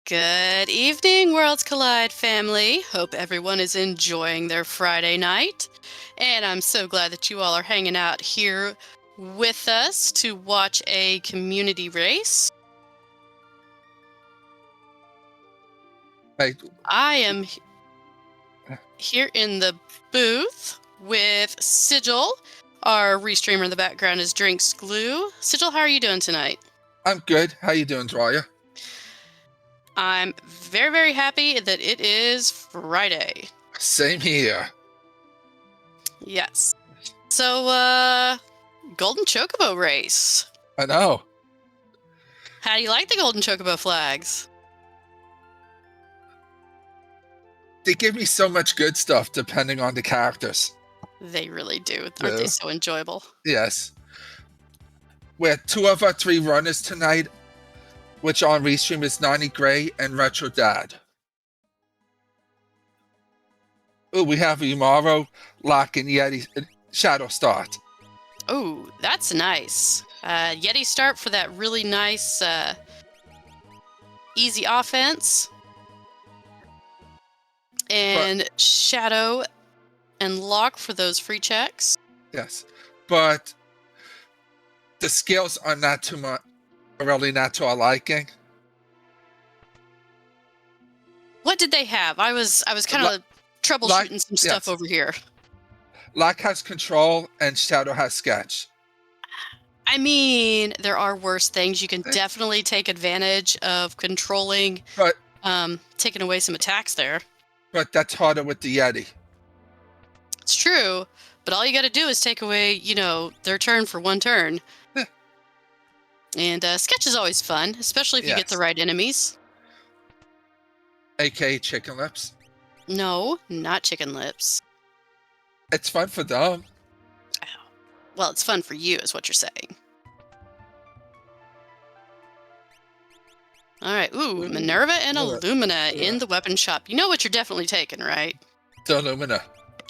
Good evening, Worlds Collide family. Hope everyone is enjoying their Friday night. And I'm so glad that you all are hanging out here with us to watch a community race. Hey, I am here in the booth with Sigil. Our restreamer in the background is Drinks Glue. Sigil, how are you doing tonight? I'm good. How you doing, Dwyer? I'm very, very happy that it is Friday. Same here. Yes. So, Golden Chocobo race. I know. How do you like the Golden Chocobo flags? They give me so much good stuff depending on the characters. They really do. Aren't they so enjoyable? Yes. We're two of our three runners tonight, which on Restream is Nani Gray and Retro Dad. Oh, we have Imaro, Lock, and Yeti Shadow Start. Oh, that's nice. Yeti start for that really nice, easy offense. And Shadow and Lock for those free checks. Yes. But the skills are not too much, really not to our liking. What did they have? I was kind of troubleshooting some stuff over here. Lock has control and Shadow has sketch. I mean, there are worse things. You can definitely take advantage of controlling, but taking away some attacks there. But that's harder with the Yeti. It's true, but all you got to do is take away, their turn for one turn. And sketch is always fun, especially if you get the right enemies. AKA Chicken Lips. No, not Chicken Lips. It's fun for them. Oh. Well, it's fun for you, is what you're saying. All right. Ooh, Minerva and Illumina in the weapon shop. You know what you're definitely taking, right? The Illumina.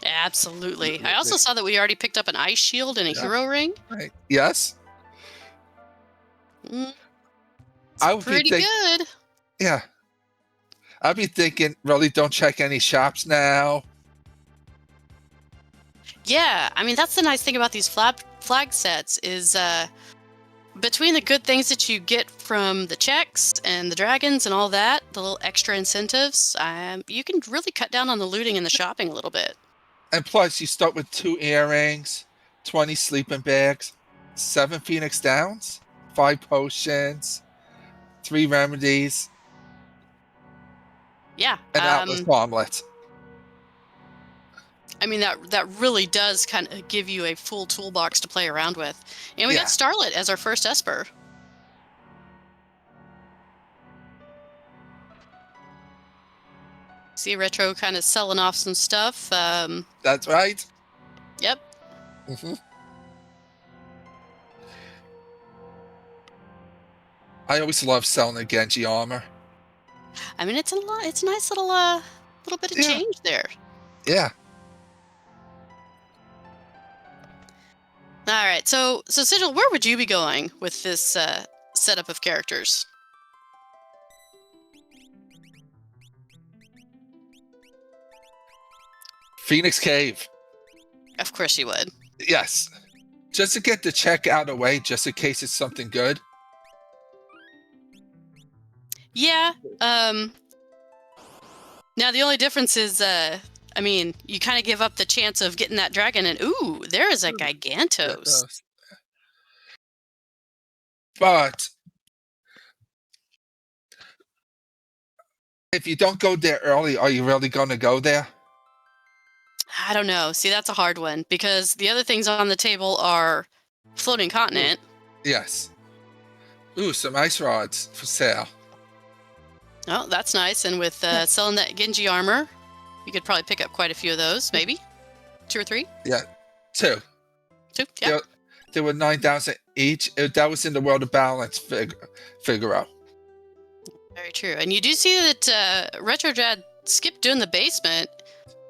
Absolutely. I also saw that we already picked up an ice shield and a hero ring. Right. Yes. I would pretty good. Yeah. I'd be thinking, really don't check any shops now. Yeah, I mean, that's the nice thing about these flag sets is between the good things that you get from the checks and the dragons and all that, the little extra incentives, you can really cut down on the looting and the shopping a little bit. And plus, you start with 2 earrings, 20 sleeping bags, 7 Phoenix Downs, 5 potions, 3 remedies. Yeah. And Atlas bomblets. I mean, that really does kind of give you a full toolbox to play around with. And we got Starlet as our first Esper. See Retro kind of selling off some stuff. That's right. Yep. I always love selling the Genji armor. I mean, it's a nice little bit of change there. Yeah. All right, so Sigil, where would you be going with this setup of characters? Phoenix Cave. Of course you would. Yes. Just to get the check out of the way, just in case it's something good. Yeah. Now the only difference is, I mean, you kind of give up the chance of getting that dragon, and ooh, there is a Gigantos. But if you don't go there early, are you really going to go there? I don't know. See, that's a hard one because the other things on the table are floating continent. Yes. Ooh, some ice rods for sale. Oh, that's nice. And with selling that Genji armor, you could probably pick up quite a few of those, maybe 2 or 3. Yeah, 2. 2. Yeah. There were 9,000 each. That was in the World of Balance Figaro. Very true. And you do see that Retro Dad skipped doing the basement.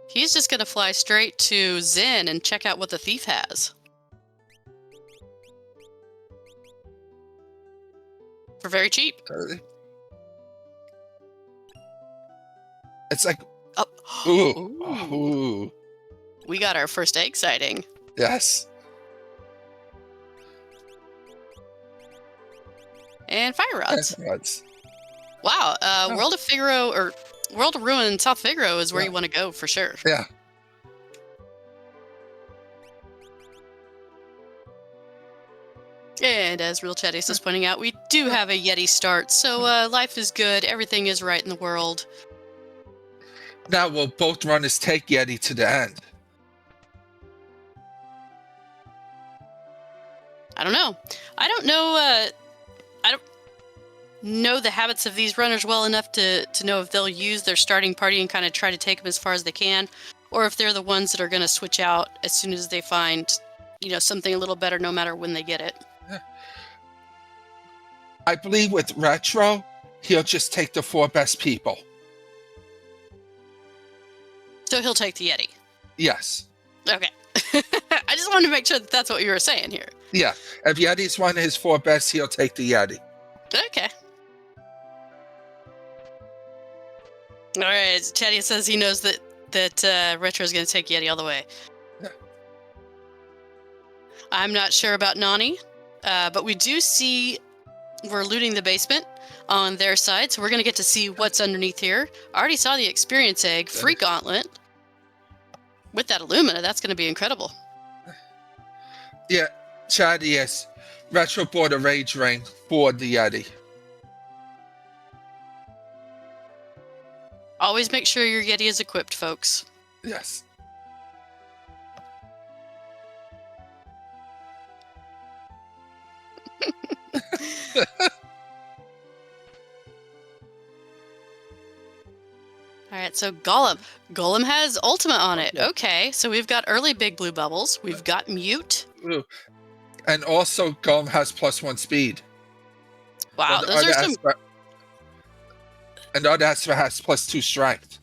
He's just going to fly straight to Zen and check out what the thief has. For very cheap. It's like, Oh. ooh, Ooh. ooh, We got our first egg sighting. yes. And fire rods. That's, Wow. oh, World of Figaro or World of Ruin South Figaro is where yeah, you want to go for sure. yeah. And as Real Chatties is pointing out, we do have a Yeti start, so life is good. Everything is right in the world. Now will both runners take Yeti to the end? I don't know. I don't know. I don't know the habits of these runners well enough to know if they'll use their starting party and kind of try to take them as far as they can, or if they're the ones that are going to switch out as soon as they find, something a little better, no matter when they get it. I believe with Retro, he'll just take the 4 best people. So he'll take the Yeti. Yes. Okay. I just wanted to make sure that that's what you were saying here. Yeah. If Yeti's one of his 4 best, he'll take the Yeti. Okay. All right. Chatty says he knows that Retro is going to take Yeti all the way. Yeah. I'm not sure about Nani, but we do see we're looting the basement on their side, so we're going to get to see what's underneath here. I already saw the experience egg, free gauntlet. With that Illumina, that's going to be incredible. Yeah, Chad, yes. Retro bought a Rage Ring for the Yeti. Always make sure your Yeti is equipped, folks. Yes. All right, so Golem. Golem has Ultima on it. Yeah. Okay, so we've got early big blue bubbles. We've got Mute. Ooh. And also, Golem has +1 speed. Wow, those are some... And the other Esper has +2 strength.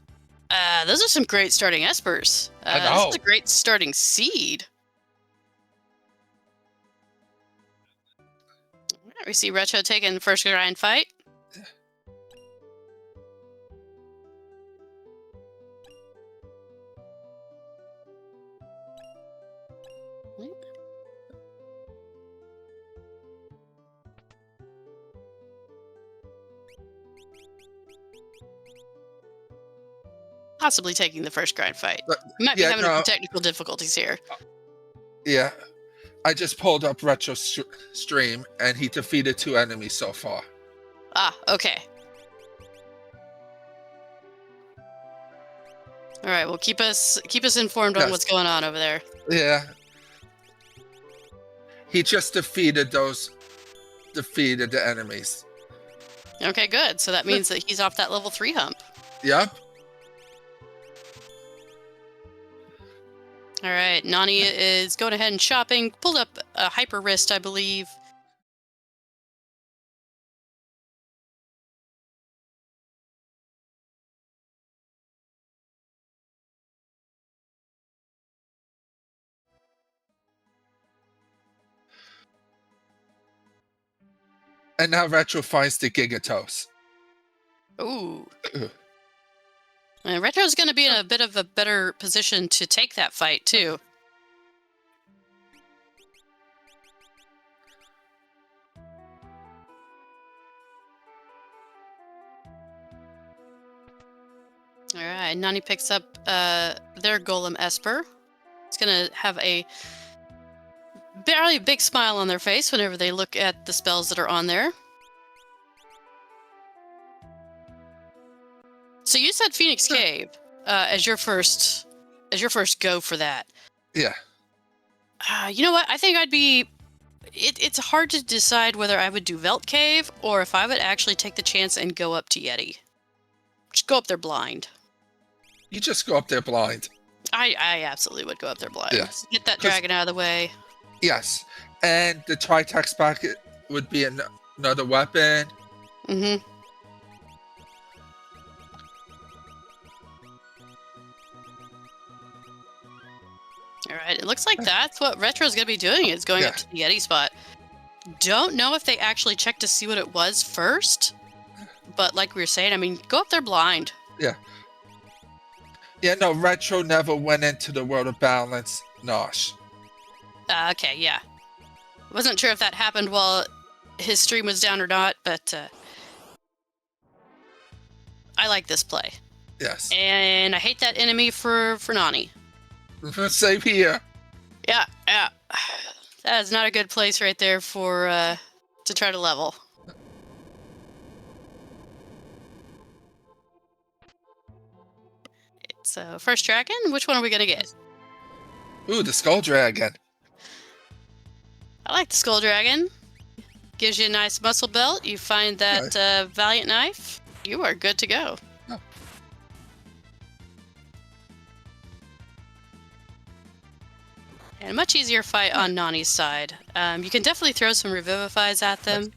Those are some great starting Espers. I know. This is a great starting seed. All right, we see Retro taking the first grind fight. Possibly taking the first grind fight. We might be having some technical difficulties here. Yeah. I just pulled up Retro stream, and he defeated 2 enemies so far. Ah, okay. All right, well, keep us informed on what's going on over there. Yeah. He just defeated the enemies. Okay, good. So that means that he's off that level 3 hump. Yep. All right, Nani is going ahead and shopping. Pulled up a Hyper Wrist, I believe. And now Retro finds the Gigatos. Ooh. And Retro's going to be in a bit of a better position to take that fight, too. All right, Nani picks up their Golem Esper. It's going to have a very big smile on their face whenever they look at the spells that are on there. So you said Phoenix Cave as your first go for that. Yeah. You know what? I think I'd be... It's hard to decide whether I would do Velt Cave or if I would actually take the chance and go up to Yeti. Just go up there blind. You just go up there blind. I absolutely would go up there blind. Yes. Get that dragon out of the way. Yes. And the Tritex bucket would be another weapon. Mm-hmm. All right, it looks like that's what Retro's going to be doing, is going up to the Yeti spot. Don't know if they actually checked to see what it was first, but like we were saying, I mean, go up there blind. Yeah. Yeah, no, Retro never went into the world of balance. Nosh. Okay, yeah. Wasn't sure if that happened while his stream was down or not, but I like this play. Yes. And I hate that enemy for Nani. Same here. Yeah. That is not a good place right there for to try to level. So first dragon, which one are we gonna get? Ooh, the Skull Dragon. I like the skull dragon. Gives you a nice muscle belt. You find that valiant knife. You are good to go. Oh. And a much easier fight on Nani's side. You can definitely throw some revivifies at them.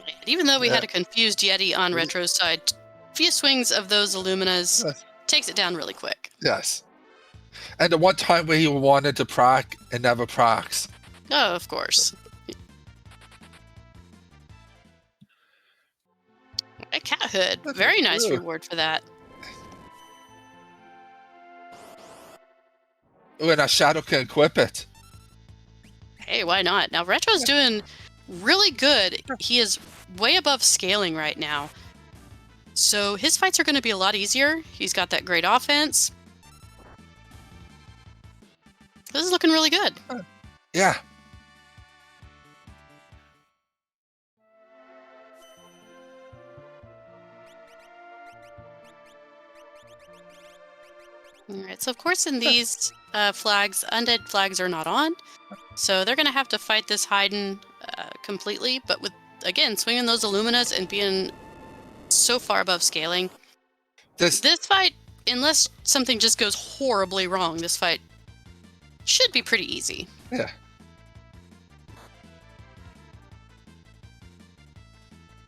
And even though we had a confused Yeti on Retro's side, a few swings of those Illuminas takes it down really quick. Yes. And the one time where he wanted to proc and never procs. Oh, of course. A cat hood. Very nice reward for that. Ooh, and our Shadow can equip it. Hey, why not? Now, Retro's doing really good. He is way above scaling right now. So his fights are going to be a lot easier. He's got that great offense. This is looking really good. Yeah. All right, so of course in these flags, undead flags are not on. So they're going to have to fight this Haydn completely. But with, again, swinging those Illuminas and being so far above scaling, this fight, unless something just goes horribly wrong, this fight should be pretty easy. Yeah.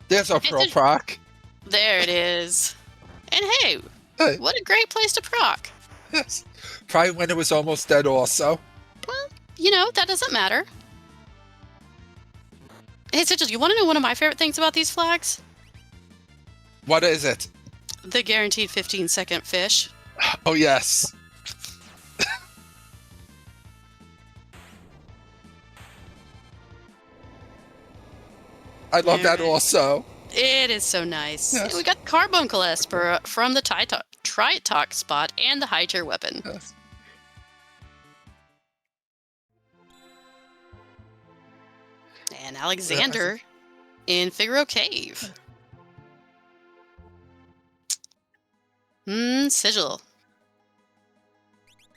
There's our Pearl proc. There it is. And hey, what a great place to proc. Yes. Probably when it was almost dead also. Well, you know, that doesn't matter. Hey, Sigil, you want to know one of my favorite things about these flags? What is it? The guaranteed 15-second fish. Oh, yes. I love that also. It is so nice. Yes. We got Carbuncle Esper from the Tritalk spot and the high tier weapon. Yes. And Alexander in Figaro Cave. Sigil.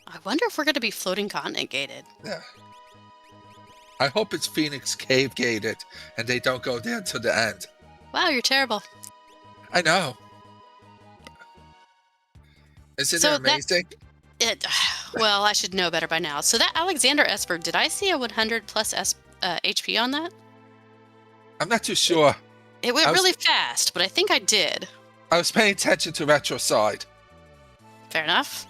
I wonder if we're going to be floating continent gated. Yeah. I hope it's Phoenix Cave gated and they don't go down to the end. Wow, you're terrible. I know. Isn't it amazing? Well, I should know better by now. So that Alexander Esper, did I see a 100 plus HP on that? I'm not too sure. It went really fast, but I think I did. I was paying attention to Retro side. Fair enough.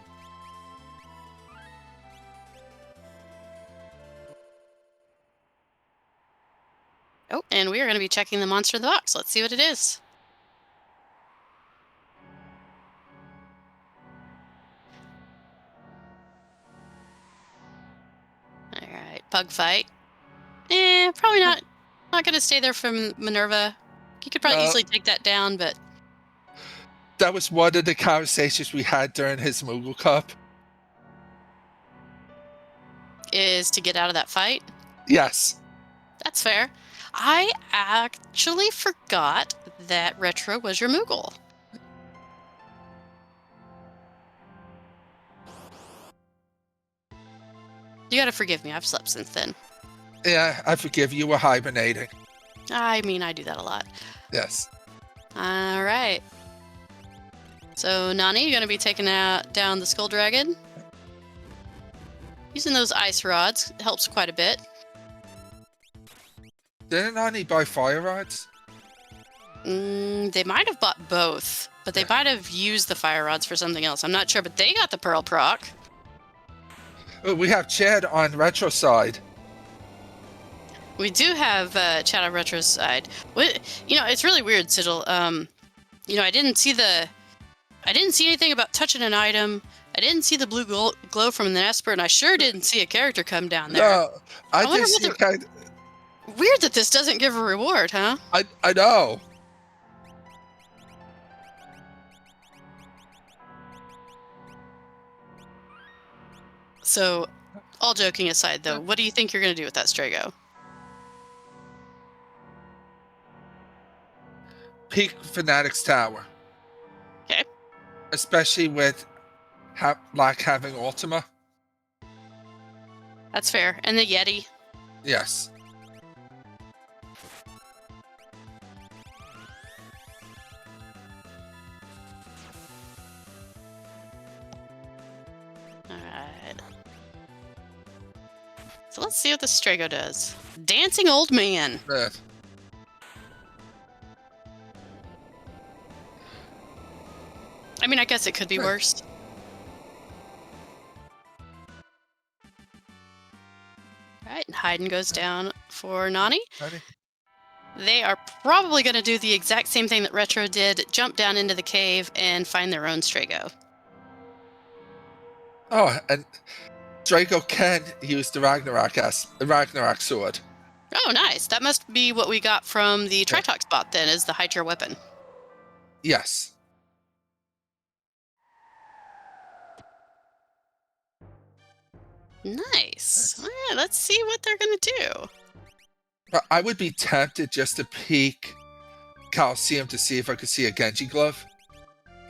Oh, and we are going to be checking the monster in the box. Let's see what it is. All right, bug fight. Probably not going to stay there from Minerva. You could probably easily take that down, but that was one of the conversations we had during his Moogle Cup. Is to get out of that fight? Yes. That's fair. I actually forgot that Retro was your Moogle. You gotta forgive me, I've slept since then. Yeah, I forgive you. We're hibernating. I mean, I do that a lot. Yes. Alright. So, Nani, you're gonna be taking down the Skull Dragon. Using those ice rods helps quite a bit. Didn't Nani buy fire rods? They might have bought both, but they might have used the fire rods for something else. I'm not sure, but they got the Pearl proc. We have Chad on Retro side. We do have chat on Retro's side. It's really weird, Sigil. I didn't see anything about touching an item. I didn't see the blue glow from the Esper, and I sure didn't see a character come down there. No, I wonder just what see kind. Weird that this doesn't give a reward, huh? I know. So, all joking aside, though, what do you think you're going to do with that Strago? Peak Fanatics Tower. Okay. Especially with like having Ultima. That's fair. And the Yeti. Yes. Alright. So let's see what the Strago does. Dancing Old Man. Yeah. I mean, I guess it could be worse. Alright, and Haydn goes down for Nani. Ready? They are probably going to do the exact same thing that Retro did, jump down into the cave and find their own Strago. Oh, and Draco can use the Ragnarok sword. Oh, nice. That must be what we got from the Tritox bot then, is the high tier weapon. Yes. Nice. All right, let's see what they're going to do. But I would be tempted just to peek Coliseum to see if I could see a Genji glove.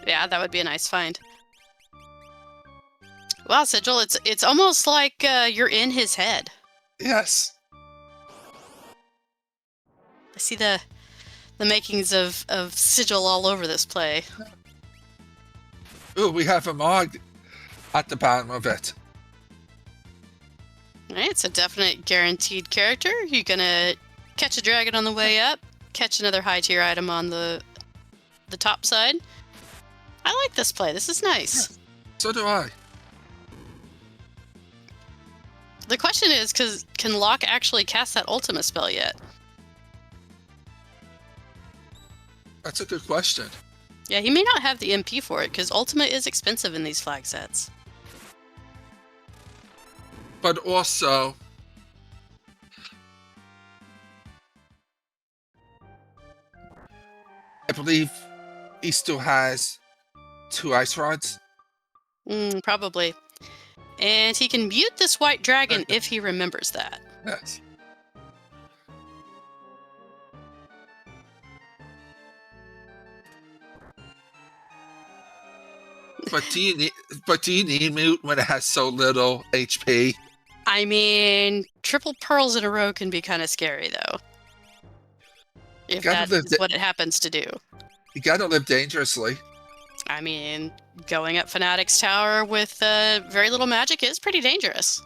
Yeah, that would be a nice find. Wow, Sigil, it's almost like you're in his head. Yes. I see the makings of Sigil all over this play. Ooh, we have a Mog at the bottom of it. Alright, it's a definite guaranteed character. You're gonna catch a dragon on the way up, catch another high tier item on the top side. I like this play. This is nice. Yeah, so do I. The question is, can Locke actually cast that Ultima spell yet? That's a good question. Yeah, he may not have the MP for it, because Ultima is expensive in these flag sets. But also, I believe he still has 2 ice rods. Probably. And he can mute this white dragon if he remembers that. Yes. But do you need mute when it has so little HP? I mean, triple pearls in a row can be kind of scary, though. If that is what it happens to do. You gotta live dangerously. I mean, going up Fanatic's Tower with very little magic is pretty dangerous.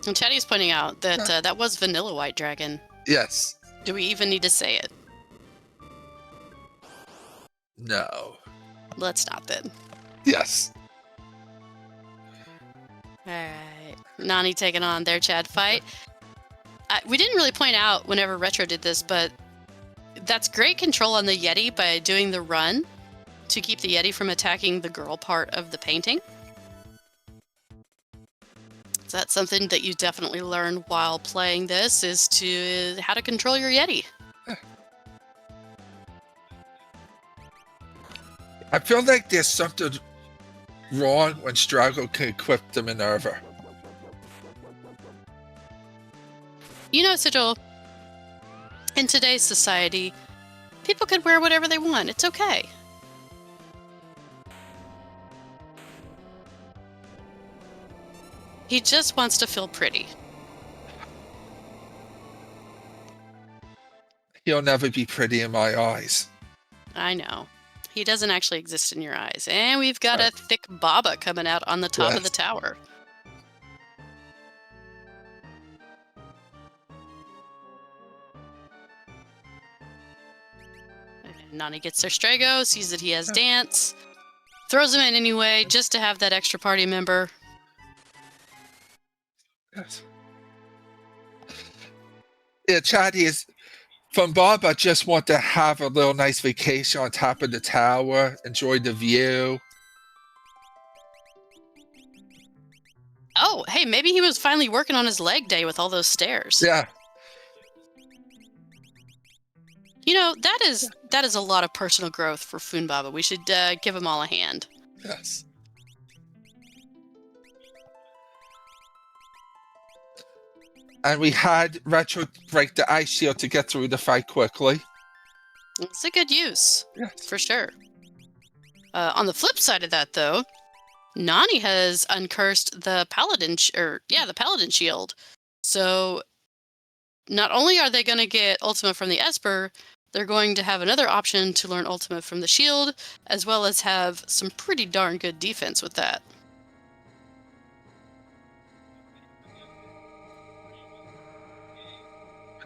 And Chatty's pointing out that that was Vanilla White Dragon. Yes. Do we even need to say it? No. Let's not then. Yes. Alright. Nani taking on their Chad fight. We didn't really point out whenever Retro did this, but that's great control on the Yeti by doing the run to keep the Yeti from attacking the girl part of the painting. So that's something that you definitely learn while playing this, is to how to control your Yeti. I feel like there's something wrong when Strago can equip the Minerva. You know, Sigil, in today's society, people can wear whatever they want. It's okay. He just wants to feel pretty. He'll never be pretty in my eyes. I know. He doesn't actually exist in your eyes. And we've got a thick Baba coming out on the top of the tower. And Nani gets their Strago, sees that he has Dance, throws him in anyway, just to have that extra party member. Yes. Yeah, Chatty is from Bob. I just want to have a little nice vacation on top of the tower, enjoy the view. Oh, hey, maybe he was finally working on his leg day with all those stairs. Yeah. You know, that is a lot of personal growth for Funbaba. We should give him all a hand. Yes. And we had Retro break the ice shield to get through the fight quickly. It's a good use, Yes. for sure. On the flip side of that, though, Nani has uncursed the paladin, the paladin shield. So not only are they going to get Ultima from the Esper, they're going to have another option to learn Ultima from the shield, as well as have some pretty darn good defense with that.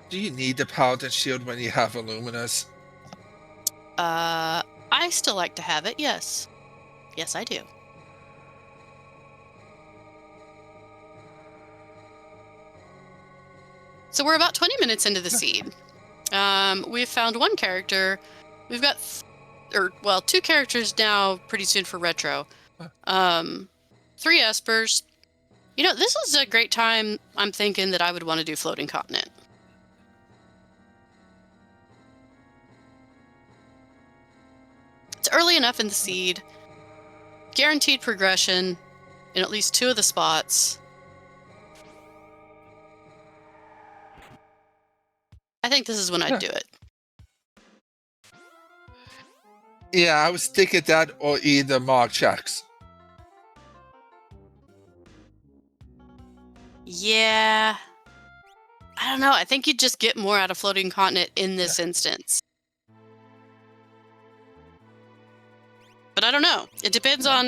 Do you need the Paladin shield when you have Illuminas? I still like to have it, yes. Yes, I do. So we're about 20 minutes into the seed. We've found one character. We've got, two characters now pretty soon for Retro. 3 Espers. You know, this is a great time, I'm thinking, that I would want to do Floating Continent. It's early enough in the seed. Guaranteed progression in at least 2 of the spots. I think this is when I'd do it. Yeah, I was thinking that or either Mark checks. Yeah. I don't know. I think you'd just get more out of Floating Continent in this instance. But I don't know. It depends on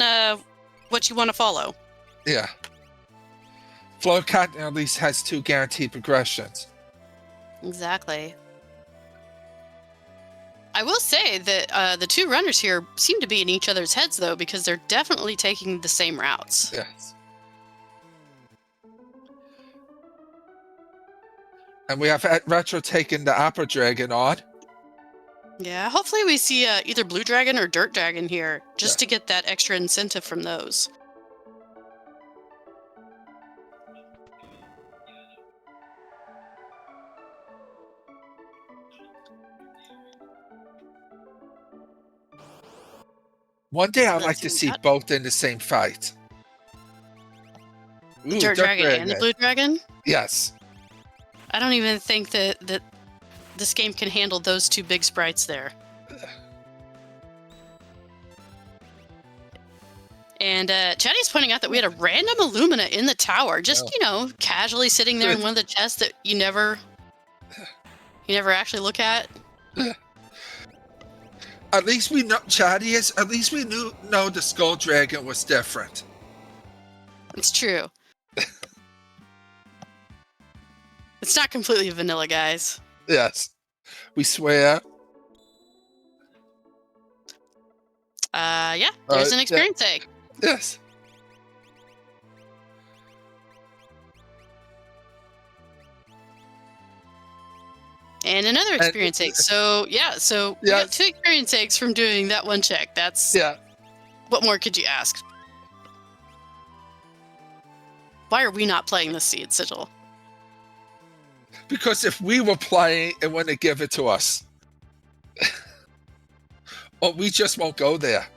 what you want to follow. Yeah. Floating Continent at least has 2 guaranteed progressions. Exactly. I will say that the 2 runners here seem to be in each other's heads, though, because they're definitely taking the same routes. Yes. And we have Retro taking the Opera Dragon on. Yeah, hopefully we see either Blue Dragon or Dirt Dragon here, just to get that extra incentive from those. One day I'd like to see both in the same fight. The Dirt Dragon and the Blue Dragon? Yes. I don't even think that this game can handle those 2 big sprites there. And Chatty's pointing out that we had a random Illumina in the tower, just, casually sitting there in one of the chests that you never actually look at. At least we know, Chatty is, at least we know the Skull Dragon was different. It's true. It's not completely vanilla, guys. Yes. We swear. Yeah, there's an experience egg. Yes. And another experience egg. So, we got 2 experience eggs from doing that one check. That's... Yeah. What more could you ask? Why are we not playing the Seed Sigil? Because if we were playing, it wouldn't give it to us. Or we just won't go there.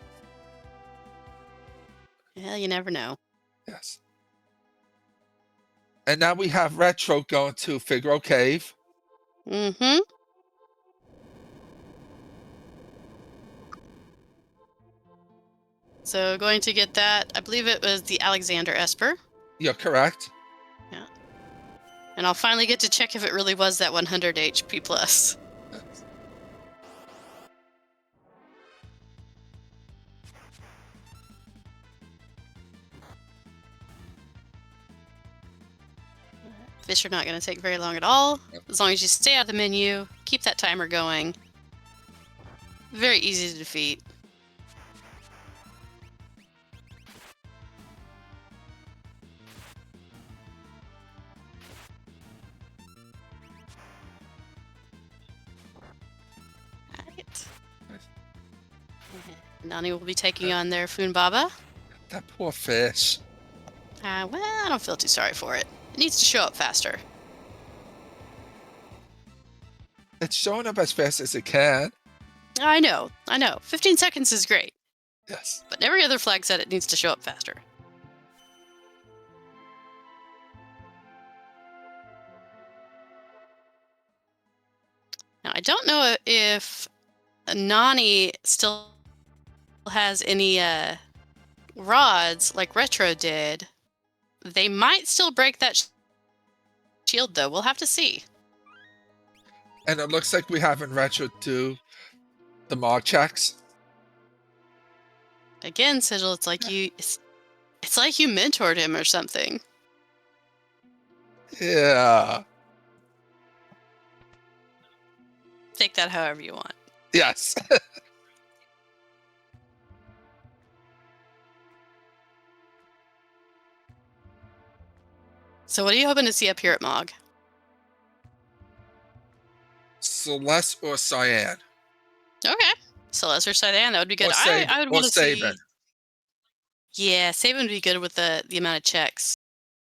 Yeah, you never know. Yes. And now we have Retro going to Figaro Cave. Mm-hmm. So going to get that, I believe it was the Alexander Esper. You're correct. Yeah. And I'll finally get to check if it really was that 100 HP plus. Fish are not going to take very long at all. As long as you stay out of the menu, keep that timer going. Very easy to defeat. Nani will be taking on their Funbaba. That poor fish. Well, I don't feel too sorry for it. It needs to show up faster. It's showing up as fast as it can. I know. 15 seconds is great. Yes. But every other flag said it needs to show up faster. Now, I don't know if Nani still has any rods like Retro did. They might still break that shield, though. We'll have to see. And it looks like we haven't retro do the mod checks. Again, Sigil, it's like it's like you mentored him or something. Yeah. Take that however you want. Yes. So what are you hoping to see up here at Mog? Celeste or Cyan. Okay. Celeste or Cyan, that would be good. Or I would want to Sabin. see... Yeah, Sabin would be good with the amount of checks.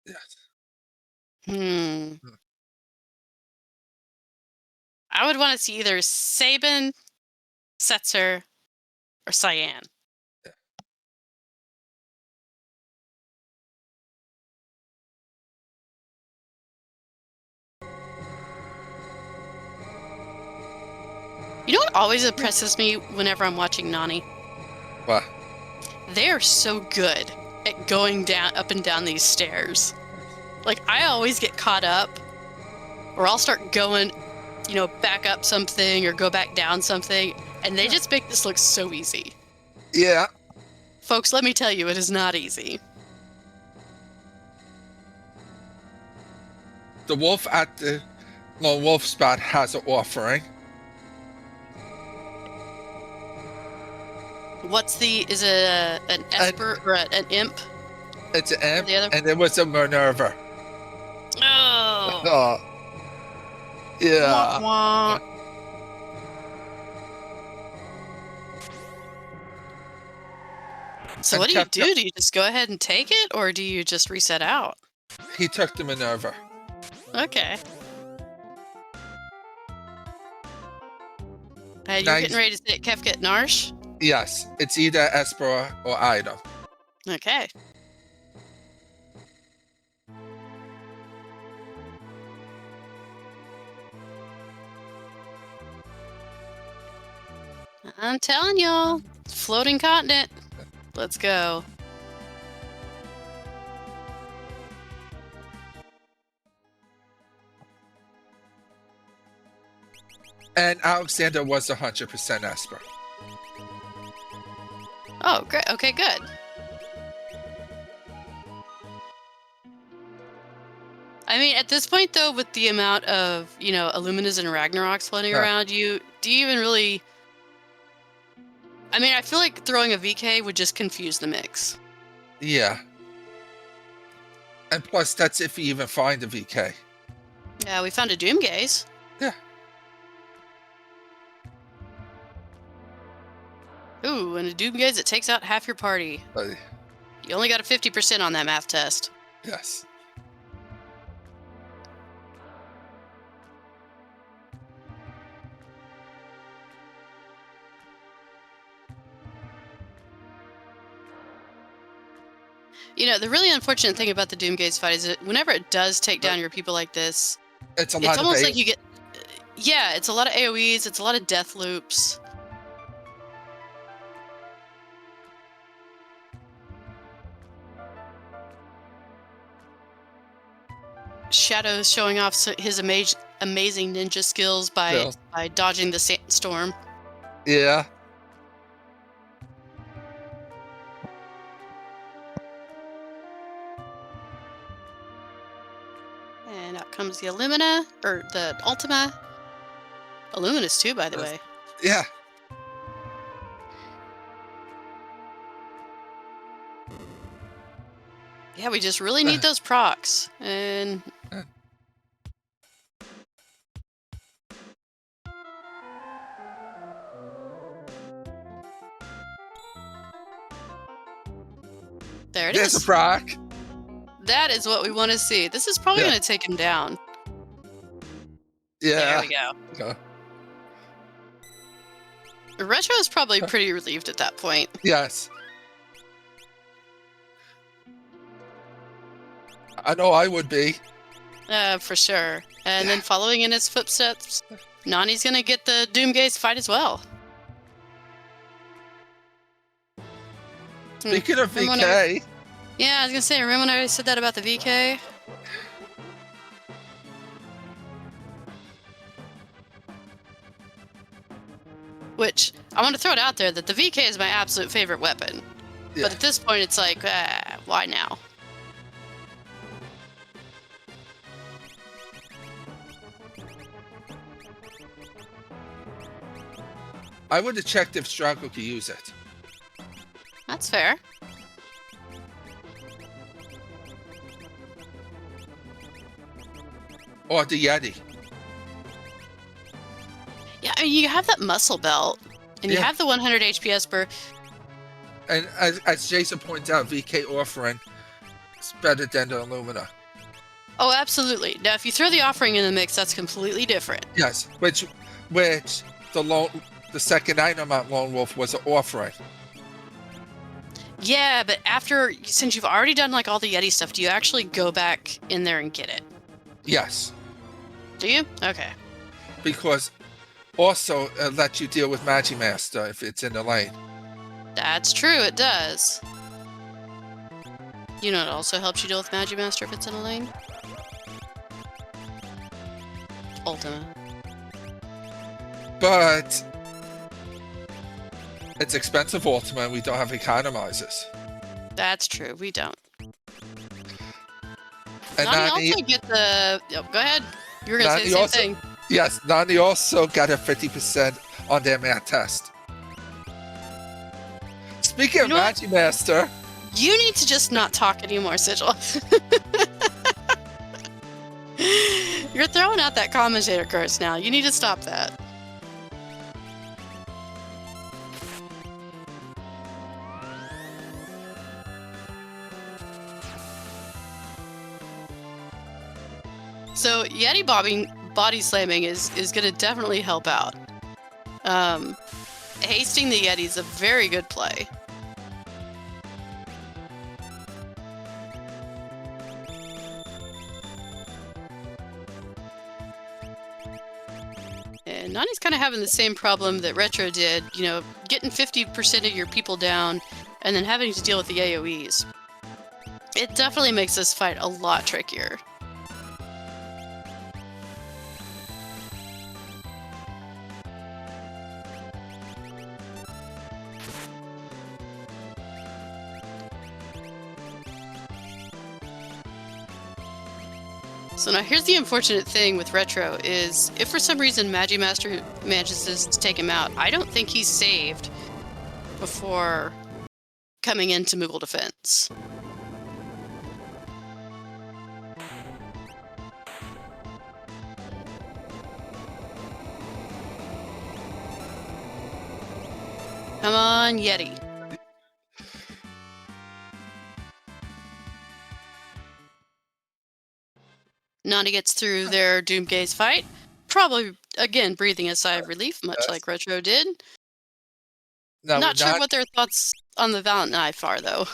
Yes. I would want to see either Sabin, Setzer, or Cyan. Yeah. You know what always impresses me whenever I'm watching Nani? What? They're so good at going down up and down these stairs. Like, I always get caught up, or I'll start going, back up something or go back down something, and they just make this look so easy. Yeah. Folks, let me tell you, it is not easy. The wolf at the Lone Wolf spot has an offering. Is it an Esper or an imp? It's an imp, and it was a Minerva. Oh! Yeah. Wah, wah. So what do you do? Do you just go ahead and take it, or do you just reset out? He took the Minerva. Okay. You're getting ready to say Kefka at Narsh? Yes, it's either Esper or item. Okay. I'm telling y'all, floating continent. Let's go. And Alexander was 100% Esper. Oh, great. Okay, good. I mean, at this point, though, with the amount of, Illuminas and Ragnaroks floating around, do you even really... I mean, I feel like throwing a VK would just confuse the mix. Yeah. And plus, that's if you even find a VK. Yeah, we found a Doomgaze. Yeah. Ooh, and a Doomgaze, it takes out half your party. You only got a 50% on that math test. Yes. The really unfortunate thing about the Doomgaze fight is that whenever it does take down your people like this, it's almost like you get... Yeah, it's a lot of AoEs, it's a lot of death loops. Shadow's showing off his amazing ninja skills by dodging the storm. Yeah. And out comes the Illumina, or the Ultima. Illuminous too, by the way. Yeah. Yeah, we just really need those procs. And... There it There's a is. proc. That is what we want to see. This is probably Yeah. going to take him down. Yeah. There we go. Go. Retro is probably pretty relieved at that point. Yes. I know I would be. For sure. And then following in his footsteps, Nani's going to get the Doomgaze fight as well. Speaking of Remember VK, yeah, I was going to say, remember when I said that about the VK? Which, I want to throw it out there that the VK is my absolute favorite weapon. yeah. But at this point, it's like, why now? I would have checked if Strago could use it. That's fair. Or the Yeti. Yeah, I mean, you have that muscle belt, and you Yeah. have the 100 HP Esper. And as Jason points out, VK offering is better than the Illumina. Oh, absolutely. Now, if you throw the offering in the mix, that's completely different. Yes, which the second item at Lone Wolf was an offering. Yeah, but since you've already done like all the Yeti stuff, do you actually go back in there and get it? Yes, Do you? Okay. because also it lets you deal with Magimaster if it's in the lane. That's true, it does. You know it also helps you deal with Magimaster if it's in a lane? Ultima. But it's expensive Ultima and we don't have economizers. That's true, we don't. And Nani Nani, also get the... Oh, go ahead. You were going to say the same also, thing. yes, Nani also got a 50% on their math test. Speaking of Magimaster, You need to just not talk anymore, Sigil. You're throwing out that commentator curse now. You need to stop that. So Yeti body slamming is going to definitely help out. Hasting the Yeti is a very good play. And Nani's kind of having the same problem that Retro did, you know, getting 50% of your people down and then having to deal with the AoEs. It definitely makes this fight a lot trickier. So now here's the unfortunate thing with Retro is if for some reason Magimaster manages to take him out, I don't think he's saved before coming into Moogle defense. Come on, Yeti. Nani gets through their Doomgaze fight. Probably, again, breathing a sigh of relief, much like Retro did. no, Not sure what their thoughts on the Valiant Knife are, though.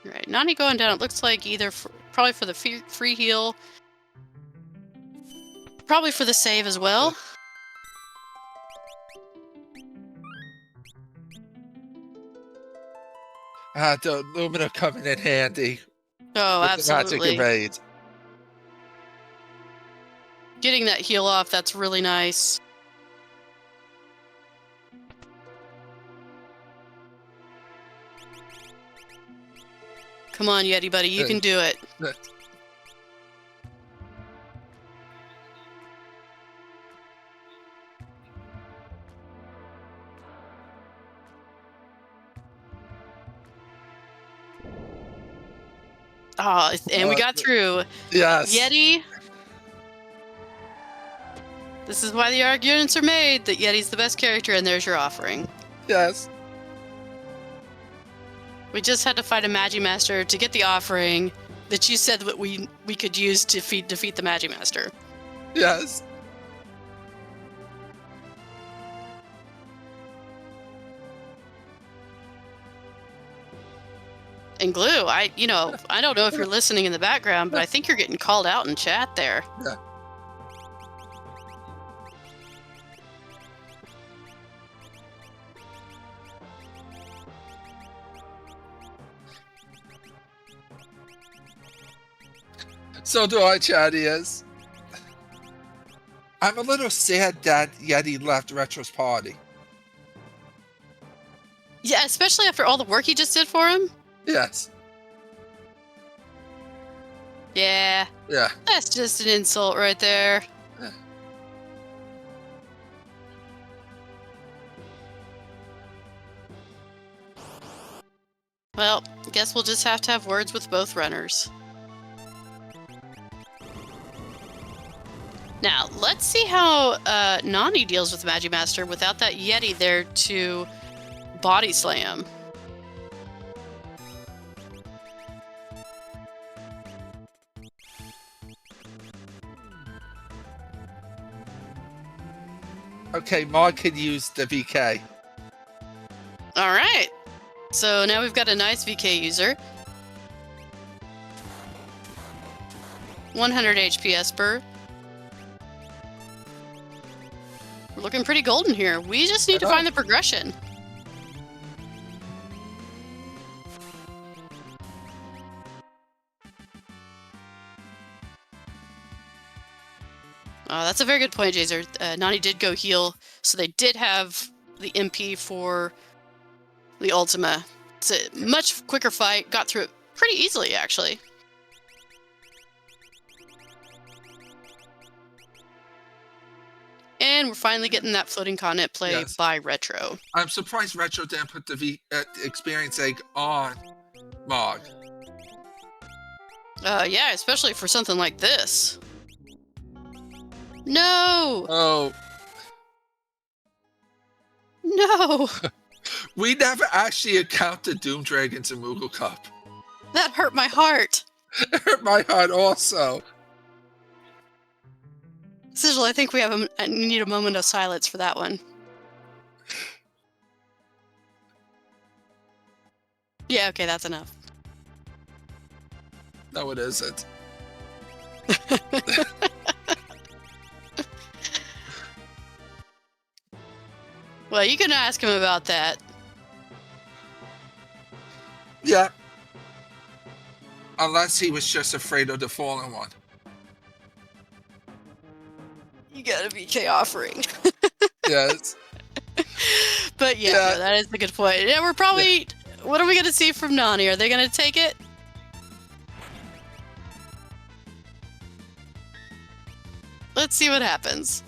Right, Nani going down, it looks like either probably for the free heal, probably for the save as well. The Illumina coming in handy. Oh, with absolutely. The magic evade. Getting that heal off, that's really nice. Come on, Yeti buddy, you can do it. Oh, and we got through. Yes. Yeti. This is why the arguments are made that Yeti's the best character, and there's your offering. Yes. We just had to fight a Magimaster to get the offering that you said that we could use to defeat the Magimaster. Yes. And Glue, I don't know if you're listening in the background, but I think you're getting called out in chat there. Yeah. So do I, Chadias. I'm a little sad that Yeti left Retro's party. Yeah, especially after all the work he just did for him. Yes. Yeah. Yeah. That's just an insult right there. Yeah. Well, I guess we'll just have to have words with both runners. Now, let's see how Nani deals with Magimaster without that Yeti there to body slam. Okay, Maud could use the VK. All right. So now we've got a nice VK user. 100 HP Esper. We're looking pretty golden here. We just need to find the progression. That's a very good point, Jazer. Nani did go heal, so they did have the MP for the Ultima. It's a much quicker fight. Got through it pretty easily, actually. And we're finally getting that floating continent play by Retro. I'm surprised Retro didn't put the experience egg on Mog. Yeah, especially for something like this. No! Oh. No! We never actually encountered Doom Dragons in Moogle Cup. That hurt my heart. It hurt my heart also. Sigil, I think we need a moment of silence for that one. Yeah, okay, that's enough. No, it isn't. Well, you can ask him about that. Yeah. Unless he was just afraid of the fallen one. You got a VK offering. Yes. But yeah, no, that is a good point. Yeah, we're probably... Yeah. What are we going to see from Nani? Are they going to take it? Let's see what happens.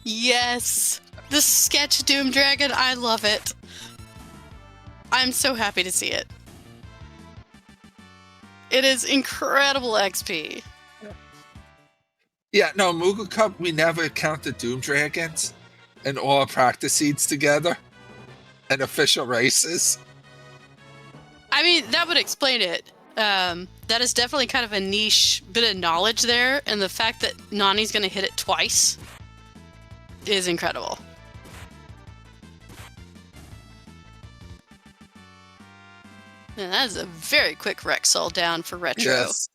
Yes! The sketch Doom Dragon, I love it. I'm so happy to see it. It is incredible XP. Yeah, no, Moogle Cup, we never counted Doom Dragons and all our practice seeds together and official races. I mean, that would explain it. That is definitely kind of a niche bit of knowledge there, and the fact that Nani's going to hit it twice is incredible. And that is a very quick Rexall down for Retro. Yes.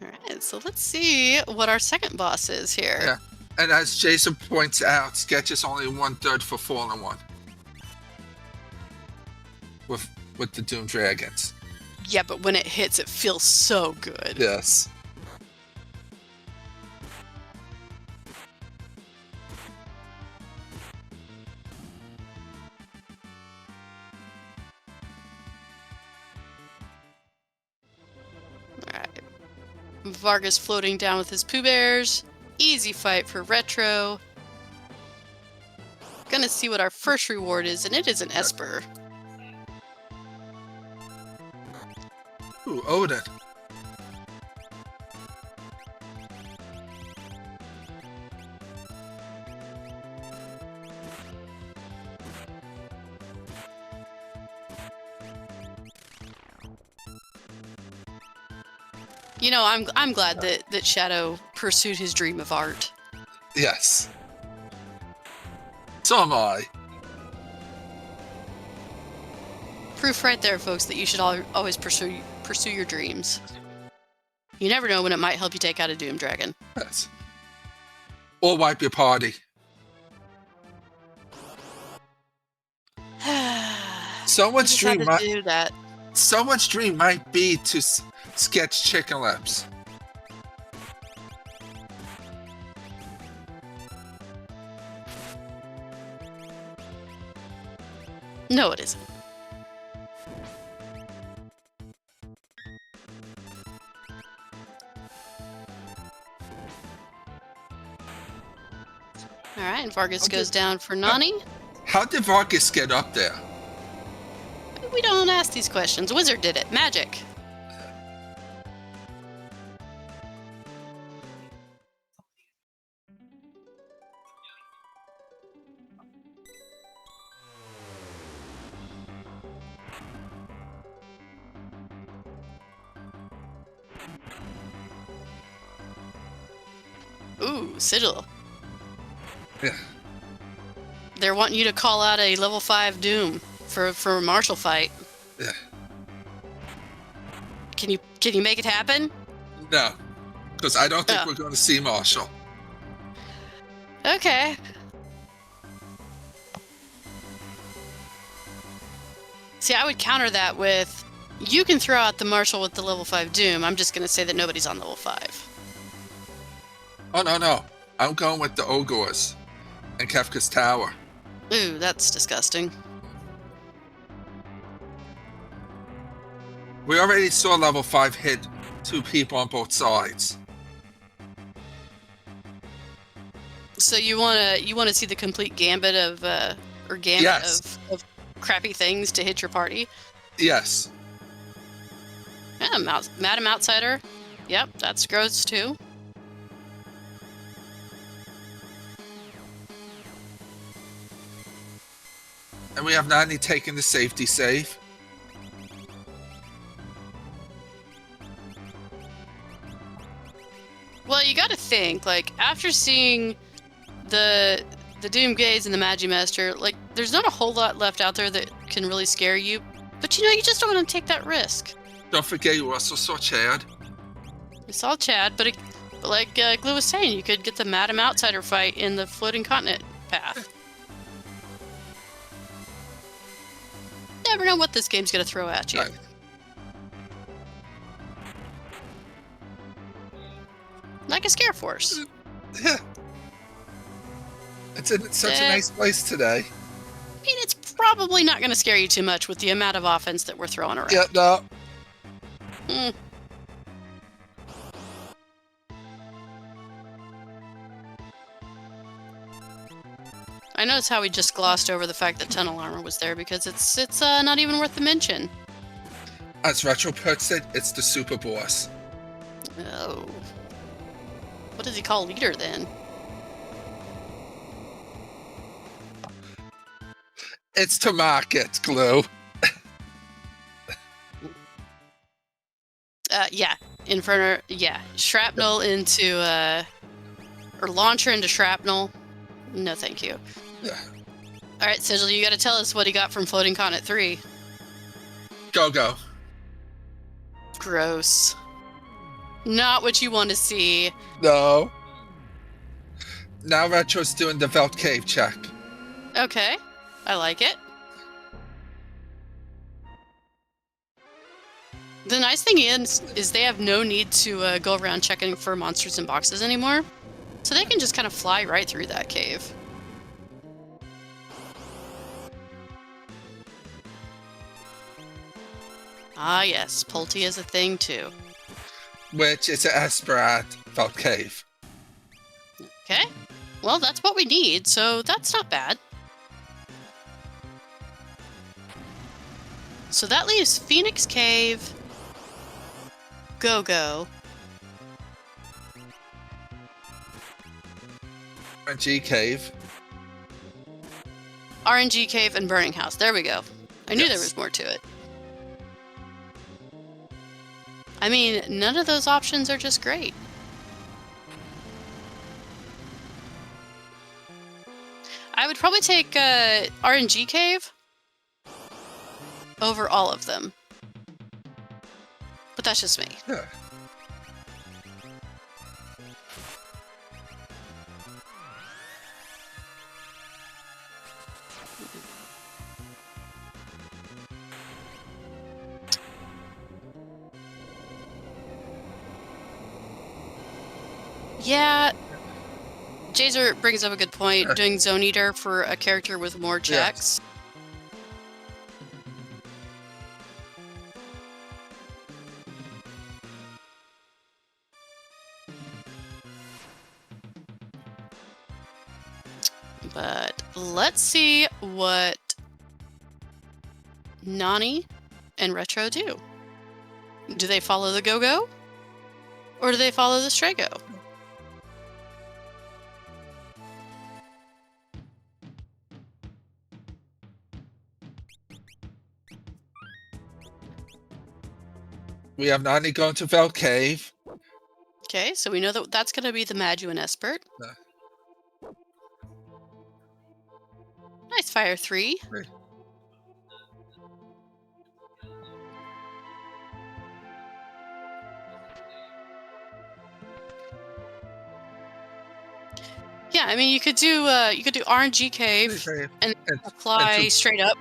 Alright, so let's see what our second boss is here. Yeah. And as Jason points out, Sketch is only 1/3 for Fallen One. With the Doom Dragons. Yeah, but when it hits, it feels so good. Yes. Alright. Vargas floating down with his Pooh Bears. Easy fight for Retro. Gonna see what our first reward is, and it is an Esper. Ooh, Odin. You know, I'm glad that Shadow pursued his dream of art. Yes. So am I. Proof right there, folks, that you should always pursue your dreams. You never know when it might help you take out a Doom Dragon. Yes. Or wipe your party. Someone's dream might do that. Someone's dream might be to sketch chicken lips. No, it isn't. All right, and Vargas goes down for Nani. How did Vargas get up there? We don't ask these questions. Wizard did it. Magic. Ooh, Sigil. Yeah. They're wanting you to call out a level 5 Doom for a martial fight. Yeah. Can you make it happen? No, because I don't think we're going to see Marshall. Okay. See, I would counter that with, you can throw out the Marshal with the level 5 Doom. I'm just going to say that nobody's on level 5. Oh, no. I'm going with the Ogres and Kefka's Tower. Ooh, that's disgusting. We already saw level 5 hit 2 people on both sides. So you wanna see the complete gambit of Yes. of crappy things to hit your party? Yes. Yeah, Madam Outsider. Yep, that's gross too. And we have Nani taking the safety save. Well, you gotta think, like, after seeing the Doom Gaze and the Magimaster, like, there's not a whole lot left out there that can really scare you. But you know, you just don't want to take that risk. Don't forget you also saw Chad. We saw Chad, but like Glue was saying, you could get the Madam Outsider fight in the Floating Continent path. Never know what this game's gonna throw at you. Right. Like a Scare Force. Yeah. It's in such a nice place today. I mean, it's probably not gonna scare you too much with the amount of offense that we're throwing around. Yeah, no. I noticed how we just glossed over the fact that Tunnel Armor was there because it's not even worth the mention. As Retro puts it, it's the super boss. Oh. What does he call leader then? It's to market, Glue. Yeah. Inferno, yeah. Shrapnel into, or launcher into shrapnel. No, thank you. Yeah. Alright, Sigil, you gotta tell us what he got from Floating Continent 3. Go. Gross. Not what you want to see. No. Now Retro's doing the Velt Cave check. Okay. I like it. The nice thing is they have no need to go around checking for monsters in boxes anymore. So they can just kind of fly right through that cave. Ah yes, Pulte is a thing too. which is an Esper at Felt Cave. Okay. Well, that's what we need, so that's not bad. So that leaves Phoenix Cave, Go-Go, RNG Cave. RNG Cave, and Burning House. There we go. I knew there was more to it. I mean, none of those options are just great. I would probably take RNG Cave over all of them. But that's just me. Yeah. Yeah, Jazer brings up a good point. Doing Zone Eater for a character with more checks. But let's see what Nani and Retro do. Do they follow the Go-Go? Or do they follow the Strago? We have Nani going to Felt Cave. Okay, so we know that that's going to be the Maju and Espert. Nice Fire 3. Yeah, I mean you could do RNG Cave and apply straight up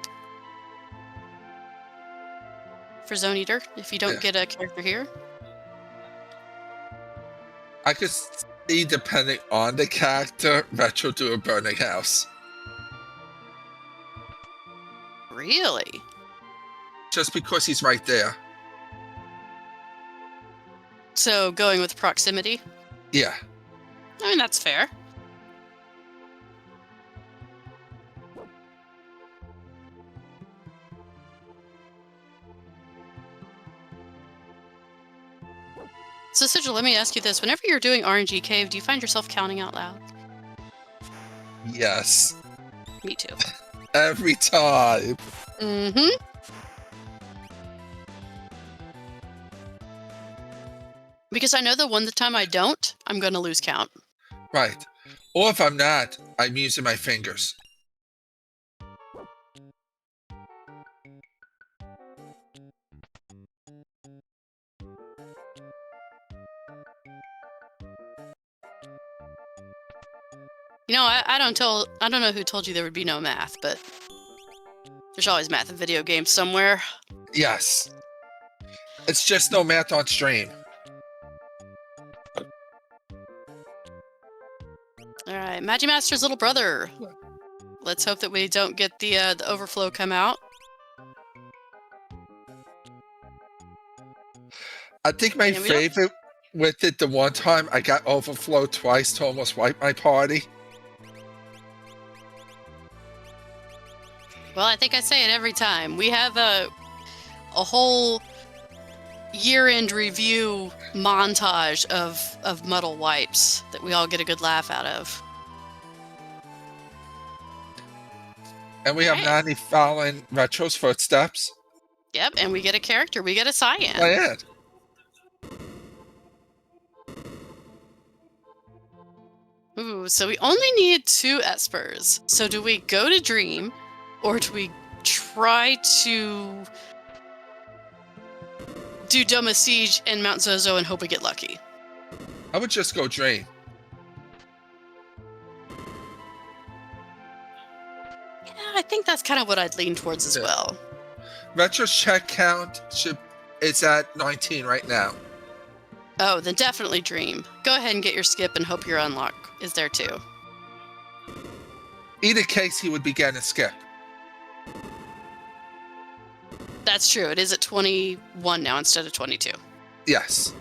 for Zone Eater if you don't get a character here. I could see, depending on the character, Retro do a Burning House. Really? Just because he's right there. So going with proximity? Yeah. I mean, that's fair. So, Sigil, let me ask you this. Whenever you're doing RNG Cave, do you find yourself counting out loud? Yes. Me too. Every time. Mm-hmm. Because I know the one time I don't, I'm going to lose count. Right. Or if I'm not, I'm using my fingers. You know, I don't know who told you there would be no math, but there's always math in video games somewhere. Yes. It's just no math on stream. All right, Magimaster's little brother. Let's hope that we don't get the overflow come out. I think my favorite with it, the one time I got overflow twice to almost wipe my party. Well, I think I say it every time. We have a whole year-end review montage of muddle wipes that we all get a good laugh out of. And we have Nani following Retro's footsteps. Yep, and we get a character. We get a Cyan. Cyan. Ooh, so we only need 2 Espers. So do we go to Dream, or do we try to do Doma Siege and Mount Zozo and hope we get lucky? I would just go Dream. Yeah, I think that's kind of what I'd lean towards as well. Retro's check count is at 19 right now. Oh, then definitely Dream. Go ahead and get your skip and hope your unlock is there too. Either case, he would be getting a skip. That's true. It is at 21 now instead of 22. Yes.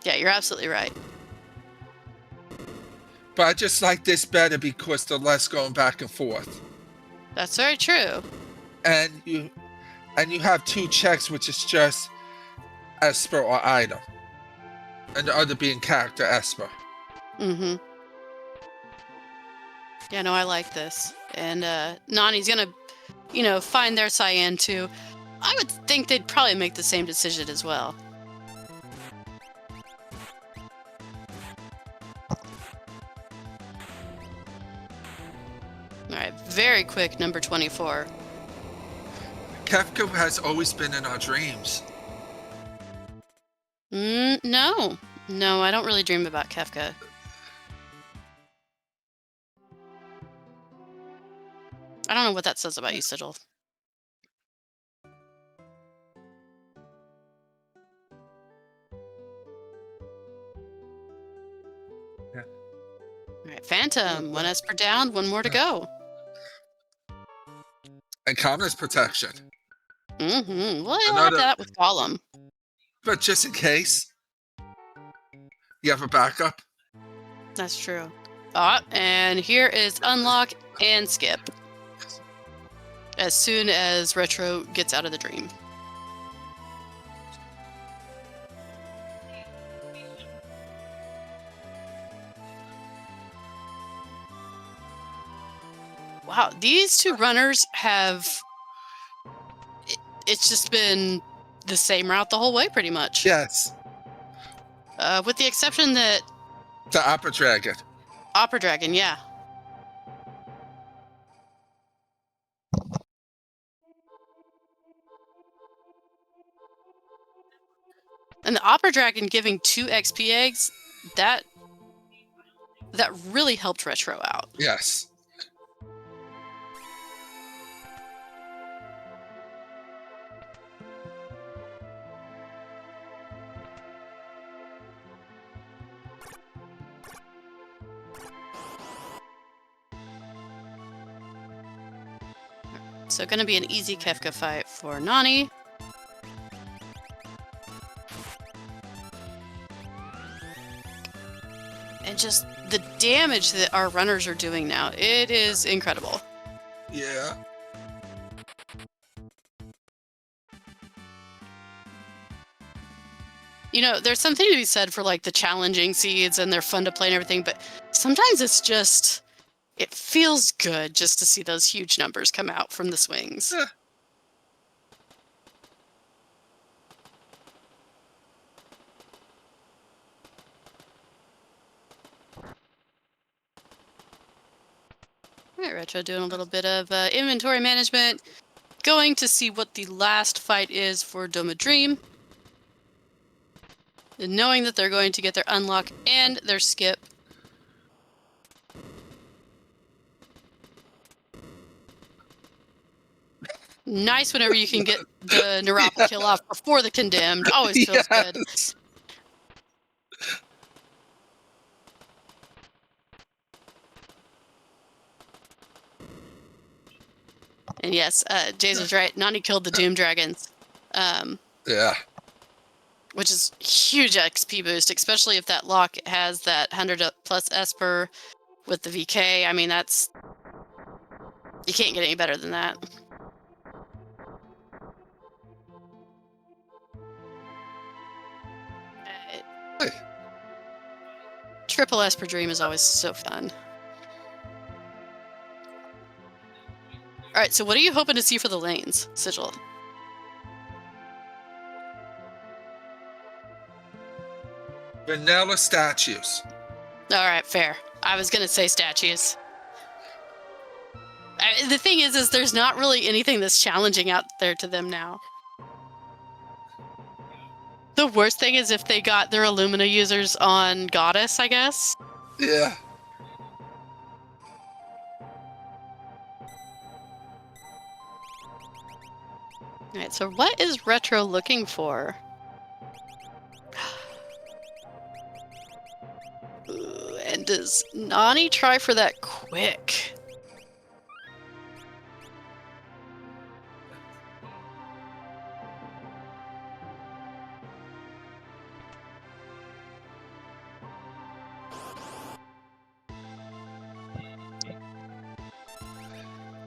Yeah, you're absolutely right. But I just like this better because they're less going back and forth. That's very true. And you have two checks, which is just Esper or item. And the other being character Esper. Mm-hmm. Yeah, no, I like this. And Nani's gonna, find their cyan too. I would think they'd probably make the same decision as well. All right, very quick, number 24. Kefka has always been in our dreams. No. No, I don't really dream about Kefka. I don't know what that says about you, Sigil. Yeah. All right, Phantom. One Esper down, one more to go. And Common's protection. Mm-hmm. Well, you'll have Another, that with Column. but just in case, you have a backup. That's true. And here is Unlock and Skip. As soon as Retro gets out of the dream. Wow, these two runners have... It's just been the same route the whole way, pretty much. Yes. With the exception that... The Opera Dragon. Opera Dragon, yeah. And the Opera Dragon giving 2 XP eggs, that really helped Retro out. Yes. So going to be an easy Kefka fight for Nani. And just the damage that our runners are doing now, it is incredible. Yeah. There's something to be said for like the challenging seeds and they're fun to play and everything, but sometimes it's just, it feels good just to see those huge numbers come out from the swings. All right, Retro doing a little bit of inventory management, going to see what the last fight is for Doma Dream. And knowing that they're going to get their unlock and their skip. Nice whenever you can get the Narapa kill off before the condemned. Always feels good. And yes, Jason right. Nani killed the Doom Dragons. Yeah. Which is huge XP boost, especially if that lock has that 100 plus Esper with the VK. I mean, that's... You can't get any better than that. Triple Esper Dream is always so fun. Alright, so what are you hoping to see for the lanes, Sigil? Vanilla statues. Alright, fair. I was gonna say statues. The thing is there's not really anything that's challenging out there to them now. The worst thing is if they got their Illumina users on Goddess, I guess. Yeah. Alright, so what is Retro looking for? Ooh, and does Nani try for that quick?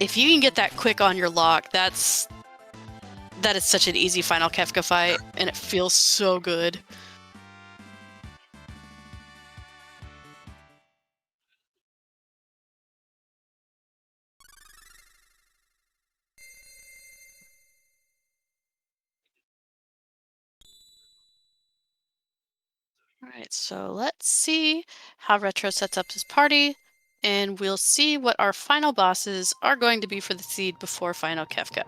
If you can get that quick on your lock, that is such an easy final Kefka fight, and it feels so good. All right, so let's see how Retro sets up his party, and we'll see what our final bosses are going to be for the seed before final Kefka.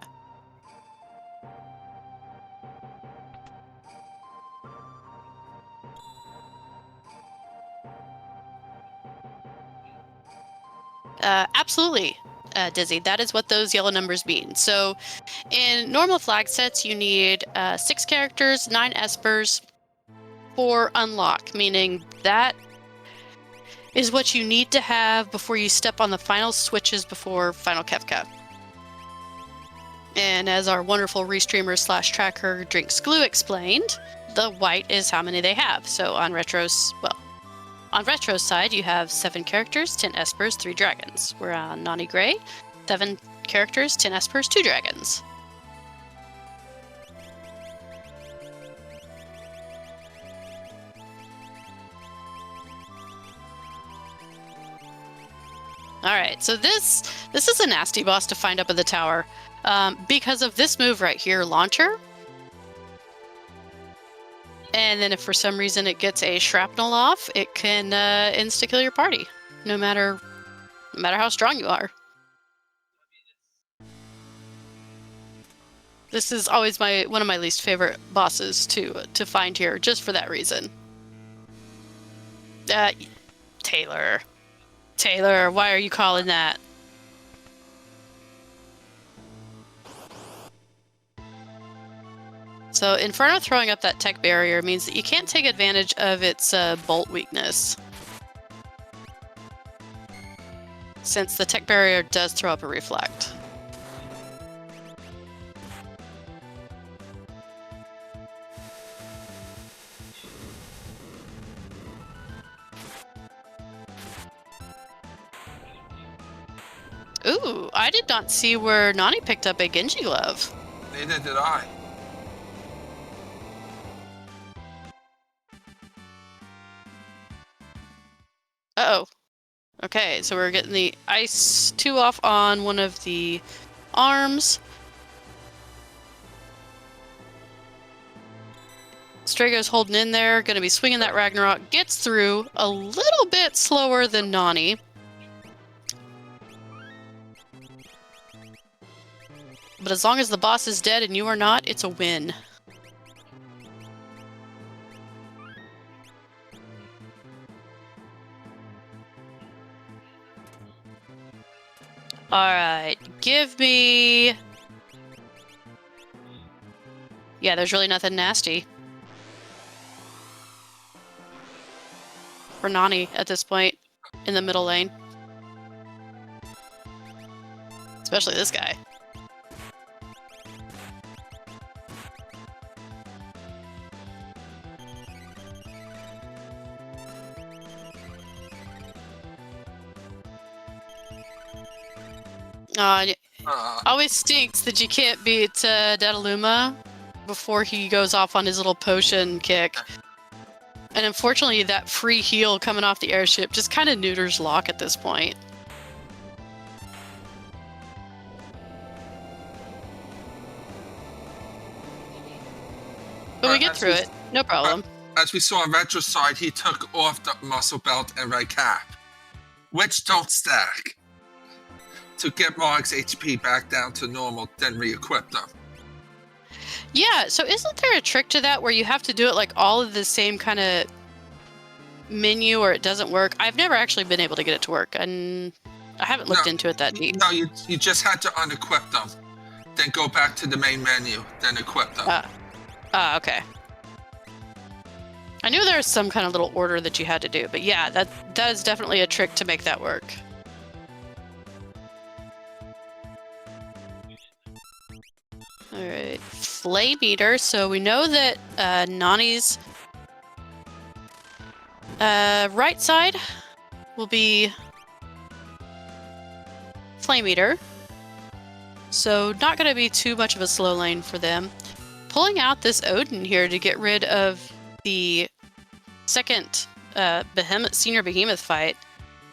Absolutely, Dizzy. That is what those yellow numbers mean. So in normal flag sets, you need 6 characters, 9 espers, 4 unlock, meaning that is what you need to have before you step on the final switches before final Kefka. And as our wonderful restreamer / tracker Drinks Glue explained, the white is how many they have. So on Retro's side, you have 7 characters, 10 espers, 3 dragons. We're on Nani Gray, 7 characters, 10 espers, 2 dragons. All right, so this is a nasty boss to find up at the tower because of this move right here, Launcher. And then if for some reason it gets a shrapnel off, it can insta-kill your party, no matter how strong you are. This is always one of my least favorite bosses to find here, just for that reason. Taylor, why are you calling that? So Inferno throwing up that tech barrier means that you can't take advantage of its bolt weakness, since the tech barrier does throw up a reflect. Ooh, I did not see where Nani picked up a Genji glove. Neither did I. Uh-oh. Okay, so we're getting the ice 2 off on one of the arms. Strago's holding in there, gonna be swinging that Ragnarok. Gets through a little bit slower than Nani. But as long as the boss is dead and you are not, it's a win. Alright, give me... Yeah, there's really nothing nasty for Nani at this point in the middle lane. Especially this guy. Always stinks that you can't beat Dataluma before he goes off on his little potion kick. And unfortunately, that free heal coming off the airship just kind of neuters Locke at this point. But we get through it. No problem. As we saw on Retro's side, he took off the muscle belt and red cap, which don't stack. To get Mog's HP back down to normal, then re-equip them. Yeah, so isn't there a trick to that where you have to do it like all of the same kind of menu or it doesn't work? I've never actually been able to get it to work, and I haven't looked into it that deep. No, you just had to unequip them, then go back to the main menu, then equip them. Okay. I knew there was some kind of little order that you had to do, but yeah, that is definitely a trick to make that work. Alright, Flame Eater. So we know that Nani's right side will be Flame Eater. so not going to be too much of a slow lane for them. Pulling out this Odin here to get rid of the second senior behemoth fight,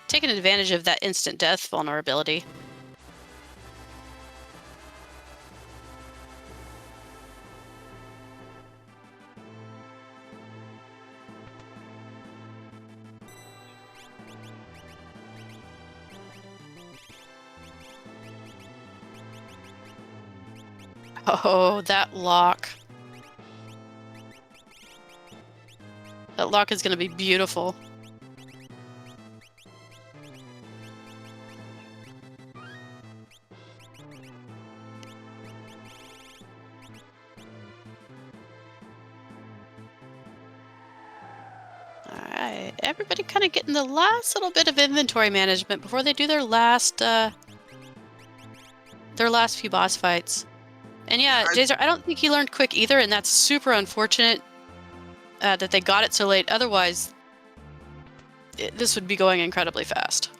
taking advantage of that instant death vulnerability. Oh, that lock. That lock is going to be beautiful. Alright, everybody kind of getting the last little bit of inventory management before they do their last few boss fights. And yeah, Jazer, I don't think he learned quick either, and that's super unfortunate that they got it so late. Otherwise, this would be going incredibly fast.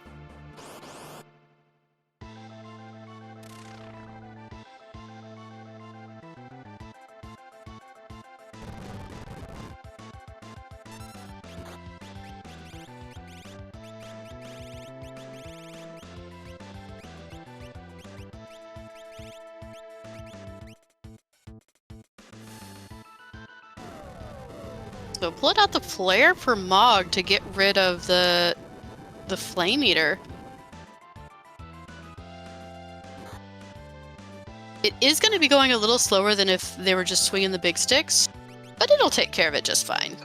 So pulling out the flare for Mog to get rid of the Flame Eater. It is going to be going a little slower than if they were just swinging the big sticks, but it'll take care of it just fine.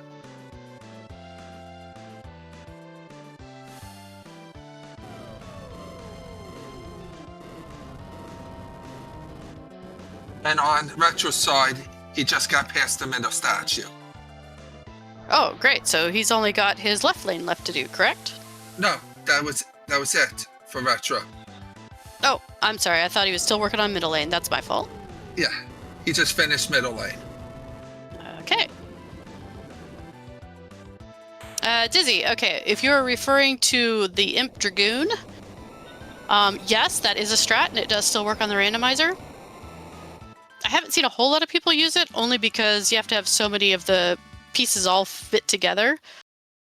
And on Retro's side, he just got past the middle statue. Oh, great. So he's only got his left lane left to do, correct? No, that was it for Retro. Oh, I'm sorry. I thought he was still working on middle lane. That's my fault. Yeah, he just finished middle lane. Okay. Dizzy, okay, if you're referring to the Imp Dragoon, yes, that is a strat, and it does still work on the randomizer. I haven't seen a whole lot of people use it, only because you have to have so many of the pieces all fit together.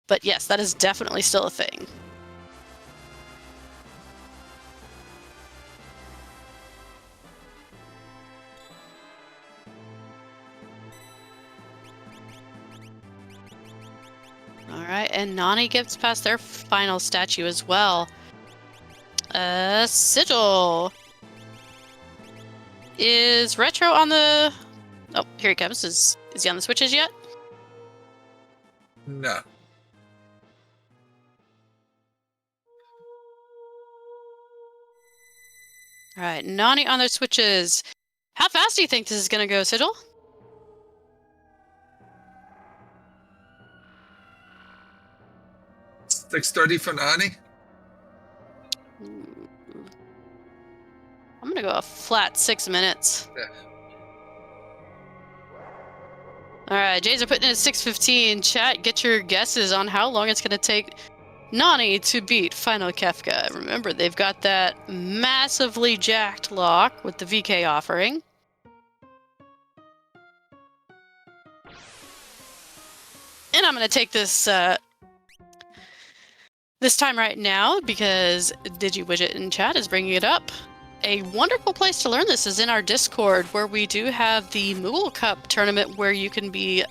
But yes, that is definitely still a thing. Alright, and Nani gets past their final statue as well. Sigil! Is Retro on the... Oh, here he comes. Is he on the switches yet? No. Alright, Nani on their switches. How fast do you think this is going to go, Sigil? $6:30 for Nani? I'm going to go a flat 6 minutes. Yeah. Alright, Jays are putting in at 6:15. Chat, get your guesses on how long it's going to take Nani to beat Final Kefka. Remember, they've got that massively jacked lock with the VK offering. And I'm going to take this this time right now because DigiWidget in chat is bringing it up. A wonderful place to learn this is in our Discord, where we do have the Moogle Cup tournament where you can be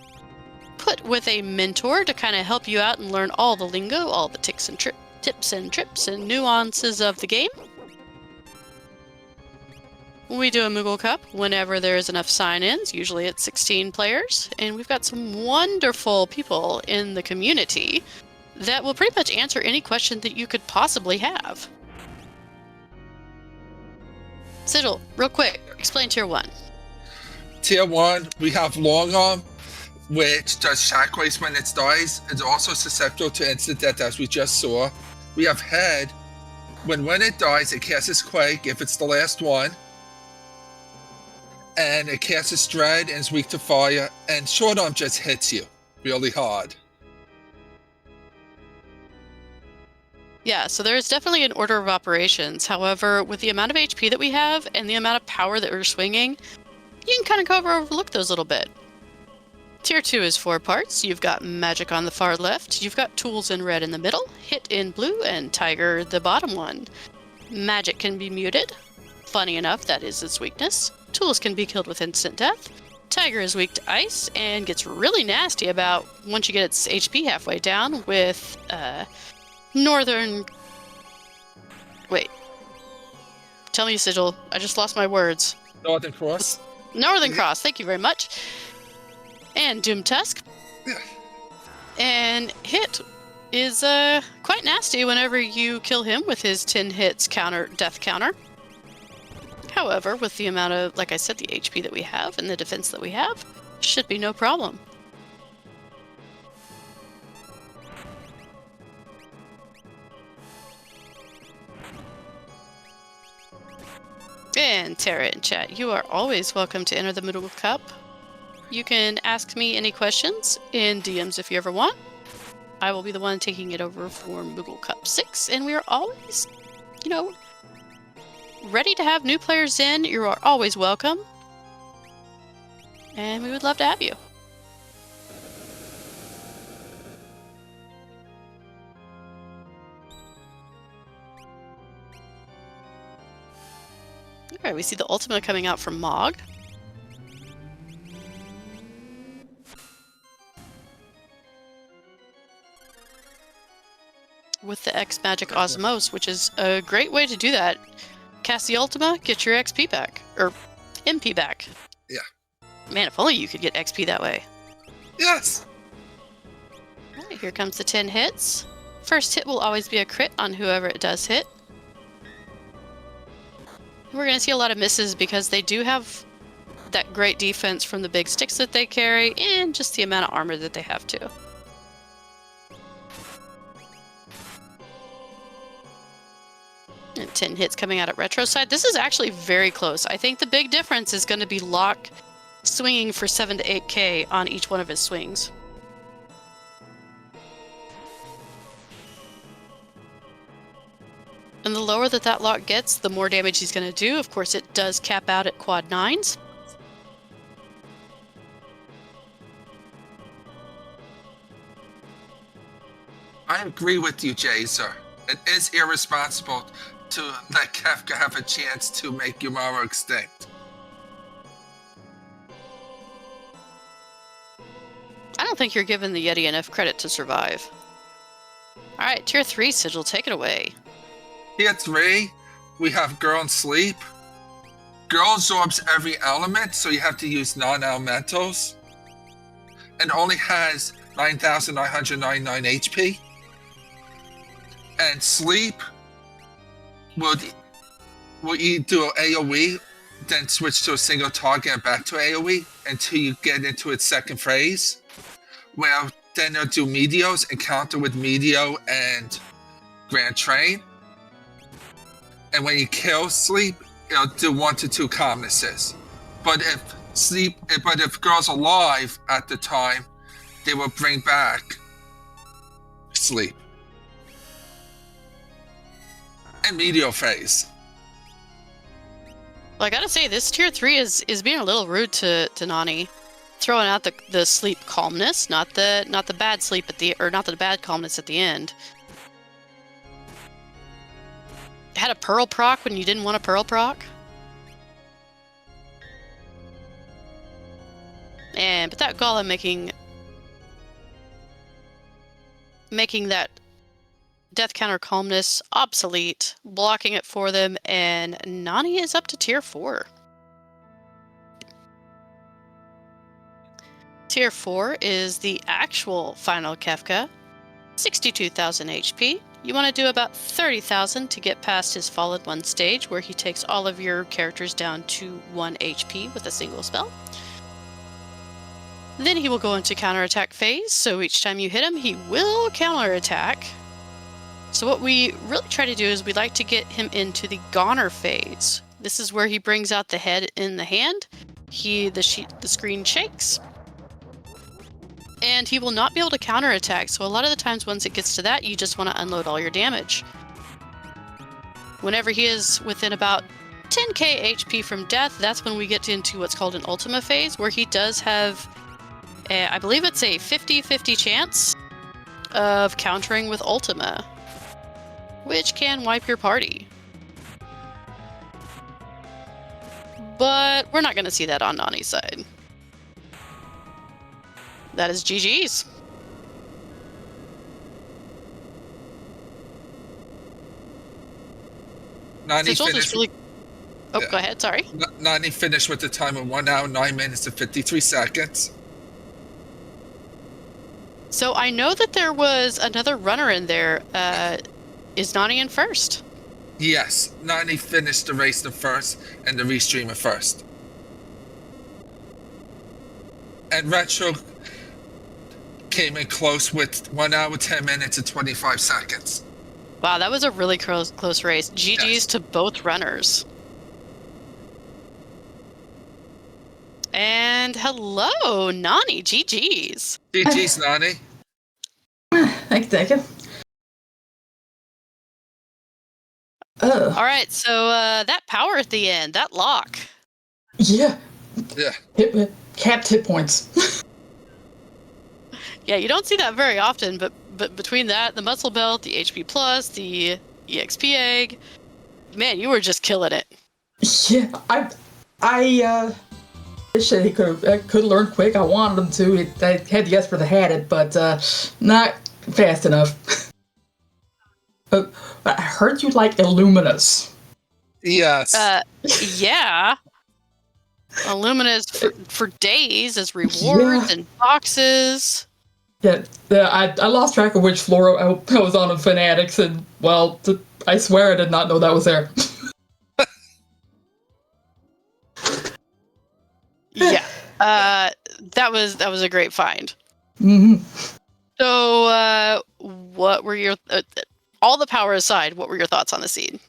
put with a mentor to kind of help you out and learn all the lingo, all the tips and trips and nuances of the game. We do a Moogle Cup whenever there's enough sign-ins, usually it's 16 players, and we've got some wonderful people in the community that will pretty much answer any question that you could possibly have. Sigil, real quick, explain Tier 1. Tier 1, we have Long Arm, which does shockwaves when it dies. It's also susceptible to instant death, as we just saw. We have Head. When it dies, it casts Quake if it's the last one. And it casts Dread and is weak to fire. And Short Arm just hits you really hard. Yeah, so there's definitely an order of operations. However, with the amount of HP that we have and the amount of power that we're swinging, you can kind of overlook those a little bit. Tier 2 is 4 parts. You've got magic on the far left, you've got tools in red in the middle, hit in blue, and tiger the bottom one. Magic can be muted. Funny enough, that is its weakness. Tools can be killed with instant death. Tiger is weak to ice and gets really nasty about once you get its HP halfway down with northern... Wait. Tell me, Sigil. I just lost my words. Northern Cross. Northern Cross, thank you very much. And Doom Tusk. Yeah. And Hit is quite nasty whenever you kill him with his 10 hits death counter. However, with the amount of, like I said, the HP that we have and the defense that we have, should be no problem. And Tara in chat, you are always welcome to enter the Middle Cup. You can ask me any questions in DMs if you ever want. I will be the one taking it over for Moogle Cup 6, and we are always, ready to have new players in. You are always welcome. And we would love to have you. Alright, we see the Ultima coming out from Mog. With the X Magic Osmose, which is a great way to do that. Cast the Ultima, get your XP back. Or MP back. Yeah. Man, if only you could get XP that way. Yes! Alright, here comes the 10 hits. First hit will always be a crit on whoever it does hit. We're going to see a lot of misses because they do have that great defense from the big sticks that they carry and just the amount of armor that they have too. And 10 hits coming out at retro side. This is actually very close. I think the big difference is going to be Locke swinging for 7 to 8k on each one of his swings. And the lower that Locke gets, the more damage he's going to do. Of course, it does cap out at quad 9s. I agree with you, Jazer. It is irresponsible to let Kefka have a chance to make Yumara extinct. I don't think you're giving the Yeti enough credit to survive. Alright, tier 3, Sigil, take it away. Tier 3, we have Girl in Sleep. Girl absorbs every element, so you have to use non-elementals. And only has 9,999 HP. And Sleep will you do an AoE, then switch to a single target and back to AoE until you get into its second phase. Where then they'll do Meteos and counter with Meteo and Grand Train. And when you kill Sleep, it'll do 1 to 2 calmnesses. But if Girl's alive at the time, they will bring back Sleep. And Meteo phase. Well, I gotta say, this tier 3 is being a little rude to Nani. Throwing out the sleep calmness, not the bad sleep at the, or not the bad calmness at the end. Had a pearl proc when you didn't want a pearl proc. But that Golem making that death counter calmness obsolete, blocking it for them, and Nani is up to tier 4. Tier 4 is the actual final Kefka, 62,000 HP. You want to do about 30,000 to get past his Fallen One stage, where he takes all of your characters down to 1 HP with a single spell. Then he will go into counterattack phase, so each time you hit him, he will counterattack. So what we really try to do is we like to get him into the Goner phase. This is where he brings out the head in the hand. The screen shakes. and he will not be able to counterattack. So a lot of the times once it gets to that, you just want to unload all your damage. Whenever he is within about 10k HP from death, that's when we get into what's called an Ultima phase, where he does have, I believe it's a 50-50 chance of countering with Ultima, which can wipe your party. But we're not going to see that on Nani's side. That is GG's. Nani finished. Really... Oh, yeah. Go ahead. Sorry. Nani finished with the time of 1 hour, 9 minutes, and 53 seconds. So I know that there was another runner in there. Is Nani in first? Yes, Nani finished the race in first and the restreamer first. And Retro came in close with 1 hour, 10 minutes, and 25 seconds. Wow, that was a really close race. GG's yes. To both runners. And hello, Nani. GG's. GG's, Nani. Thank you. All right, so that power at the end, that lock. Yeah. Yeah. Capped hit points. Yeah, you don't see that very often, but between that, the muscle belt, the HP plus, the EXP egg, man, you were just killing it. Yeah, I wish that he could learn quick. I wanted him to. I had to guess for the had it, but not fast enough. I heard you like Illuminous. Yes. Yeah. Illuminous for days as rewards and boxes. Yeah, I lost track of which floor I was on in Fanatics, and, well, I swear I did not know that was there. Yeah, that was a great find. Mm-hmm. So, what were your... all the power aside, what were your thoughts on the seed?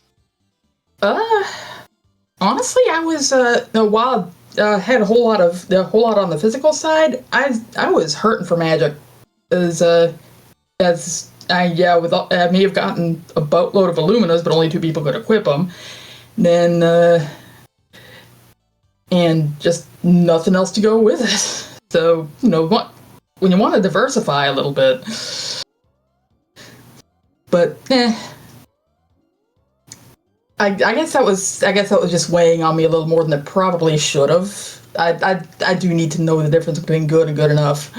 Honestly, I was, while I had a whole lot on the physical side, I was hurting for magic. I may have gotten a boatload of Illuminas, but only 2 people could equip them. Then, and just nothing else to go with it. So, when you want to diversify a little bit. But, I guess that was just weighing on me a little more than it probably should have. I do need to know the difference between good and good enough.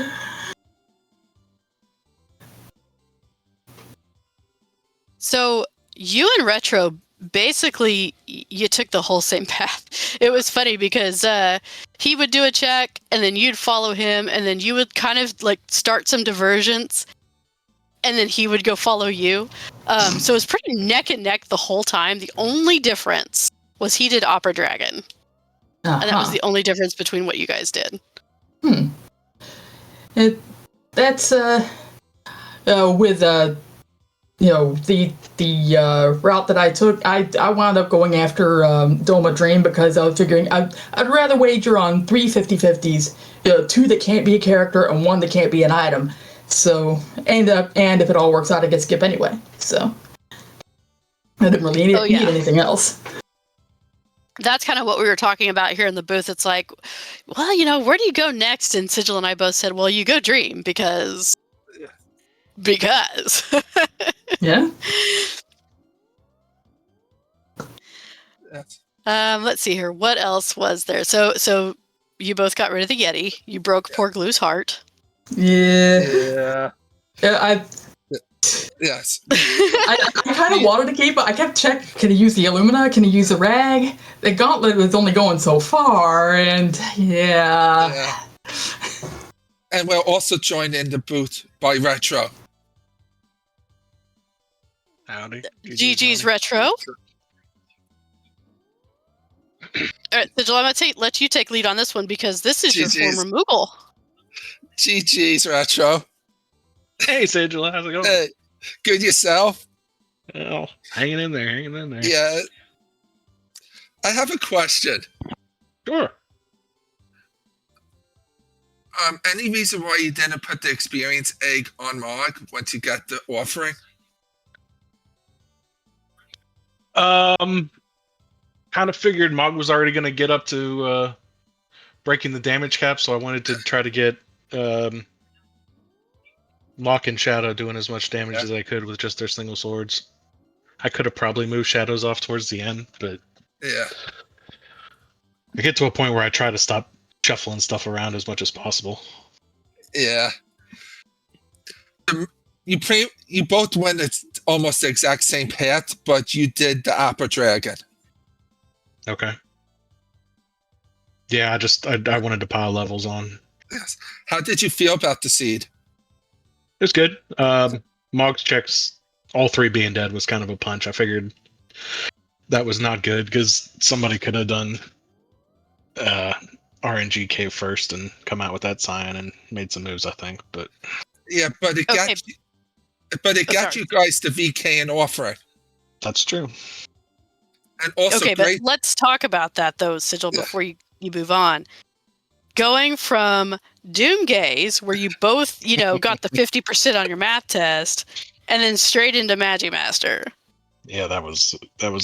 So you and Retro, basically, you took the whole same path. It was funny because he would do a check, and then you'd follow him, and then you would kind of like start some divergence, and then he would go follow you. So it was pretty neck and neck the whole time. The only difference was he did Opera Dragon. Uh-huh. And that was the only difference between what you guys did. That's with the route that I took, I wound up going after Doma Dream because I was figuring I'd rather wager on 3 50-50s, 2 that can't be a character and 1 that can't be an item. So, and if it all works out, I get skip anyway. So, I didn't really need anything else. That's kind of what we were talking about here in the booth. It's like, well, where do you go next? And Sigil and I both said, well, you go Dream because. Yeah. Let's see here. What else was there? So you both got rid of the Yeti. You broke poor Glue's heart. Yeah. Yes. I kind of wanted to keep it. I kept checking, can he use the Illumina? Can he use the Rag? The Gauntlet was only going so far, and yeah. And we're also joined in the booth by Retro. Howdy. GG's Retro. All right, Sigil, I'm going to let you take lead on this one because this is your former Moogle. GG's Retro. Hey, Sigil, how's it going? Hey, good yourself? Oh, hanging in there. Yeah. I have a question. Sure. Any reason why you didn't put the experience egg on Mog once you got the offering? Kind of figured Mog was already going to get up to breaking the damage cap, so I wanted to try to get Lock and Shadow doing as much damage as I could with just their single swords. I could have probably moved Shadows off towards the end, but Yeah. I get to a point where I try to stop shuffling stuff around as much as possible. Yeah. You both went almost the exact same path, but you did the Opera Dragon. Okay. Yeah, I wanted to pile levels on. Yes. How did you feel about the seed? It was good. Mog's checks, all three being dead, was kind of a punch. I figured that was not good because somebody could have done RNG cave first and come out with that sign and made some moves, I think. But yeah, but it got you, you guys to VK and offering. That's true. And also, okay, but let's talk about that though, Sigil, before you move on. Going from Doomgaze, where you both, got the 50% on your math test, and then straight into Magic Master. Yeah, that was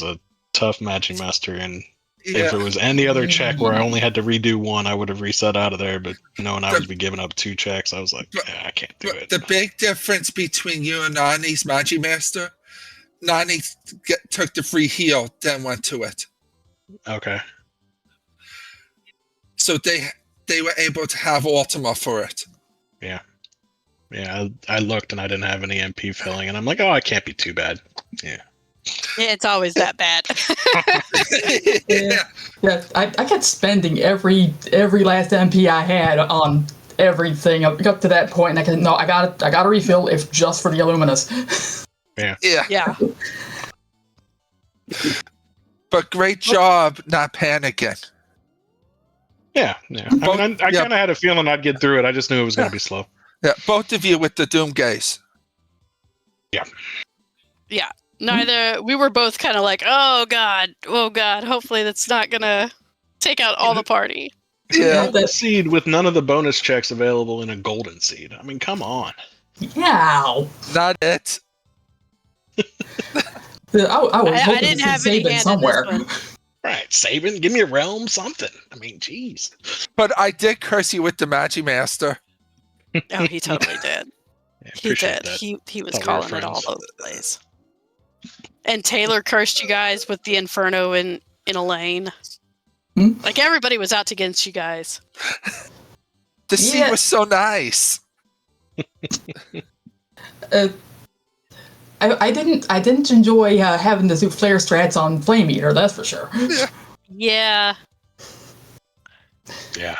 a tough Magic Master, and if it was any other check where I only had to redo one, I would have reset out of there. But knowing I would be giving up 2 checks, I was like, I can't do it. The big difference between you and Nani's Magic Master, Nani took the free heal, then went to it. Okay. So they were able to have Ultima for it. Yeah. Yeah, I looked and I didn't have any MP filling, and I'm like, oh, it can't be too bad. Yeah. Yeah, it's always that bad. Yeah, I kept spending every last MP I had on everything up to that point, and I got to refill if just for the Illuminous. Yeah. Yeah. But great job not panicking. Yeah. I mean, I kind of had a feeling I'd get through it. I just knew it was going to be slow. Yeah, both of you with the Doomgaze. Yeah. Yeah. We were both kind of like, oh god, hopefully that's not gonna take out all the party. Yeah. The seed with none of the bonus checks available in a golden seed. I mean, come on. Yeah. Not it. I was hoping didn't to have see any Saban hand somewhere. in this one. Right, Saban, give me a realm, something. I mean, jeez. But I did curse you with the Magic Master. Oh, he totally did. Yeah, He did. that. He was Thought we were calling it all friends. over the place. And Taylor cursed you guys with the Inferno in a lane. Like everybody was out against you guys. The seed was so nice. I didn't enjoy having to do flare strats on Flame Eater, that's for sure. Yeah. Yeah,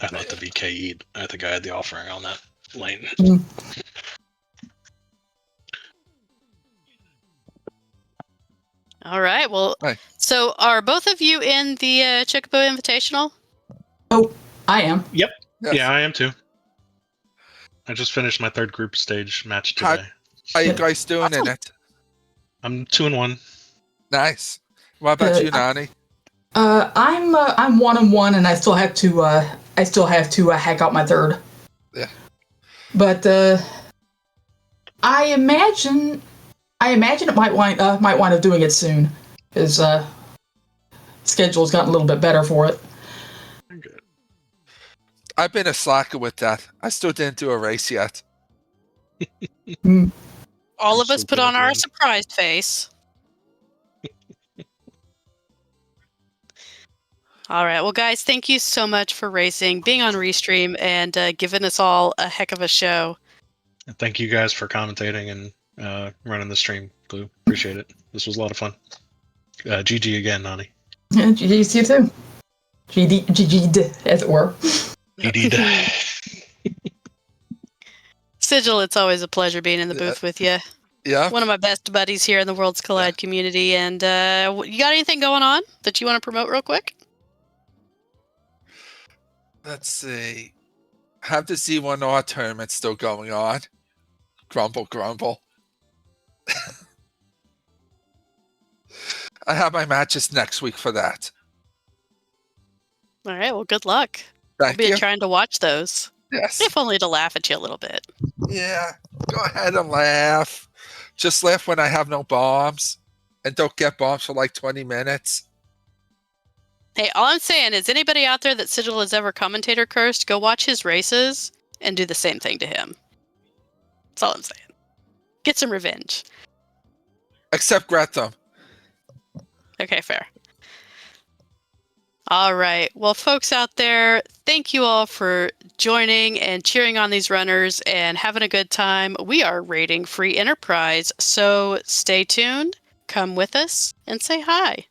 I let the VK eat. I think I had the offering on that lane. All right. Well, so are both of you in the Chocobo Invitational? Oh, I am. Yep. Yes. Yeah, I am too. I just finished my 3rd group stage match today. How you guys doing in it? I'm 2-1. Nice. What about you, Nani? I'm 1-1, and I still have to hack out my 3rd. Yeah. But I imagine it might wind up doing it soon. His schedule's gotten a little bit better for it. Good. I've been a slacker with that. I still didn't do a race yet. All of us put on our surprised face. All right. Well, guys, thank you so much for racing, being on Restream, and giving us all a heck of a show. And thank you guys for commentating and running the stream, Glue. Appreciate it. This was a lot of fun. GG again, Nani. Yeah, GG to you too. GG, as it were. Sigil, it's always a pleasure being in the booth with you. Yeah. One of my best buddies here in the Worlds Collide community. And you got anything going on that you want to promote real quick? Let's see. Have the Z1R tournament still going on. Grumble, grumble. I have my matches next week for that. All right. Well, good luck. I'll Thank be you. trying to watch those. Yes. If only to laugh at you a little bit. Yeah. Go ahead and laugh. Just laugh when I have no bombs. And don't get bombs for like 20 minutes. Hey, all I'm saying is anybody out there that Sigil has ever commentator cursed, go watch his races and do the same thing to him. That's all I'm saying. Get some revenge. Except Gretum. Okay, fair. All right. Well, folks out there, thank you all for joining and cheering on these runners and having a good time. We are rating Free Enterprise, so stay tuned, come with us, and say hi.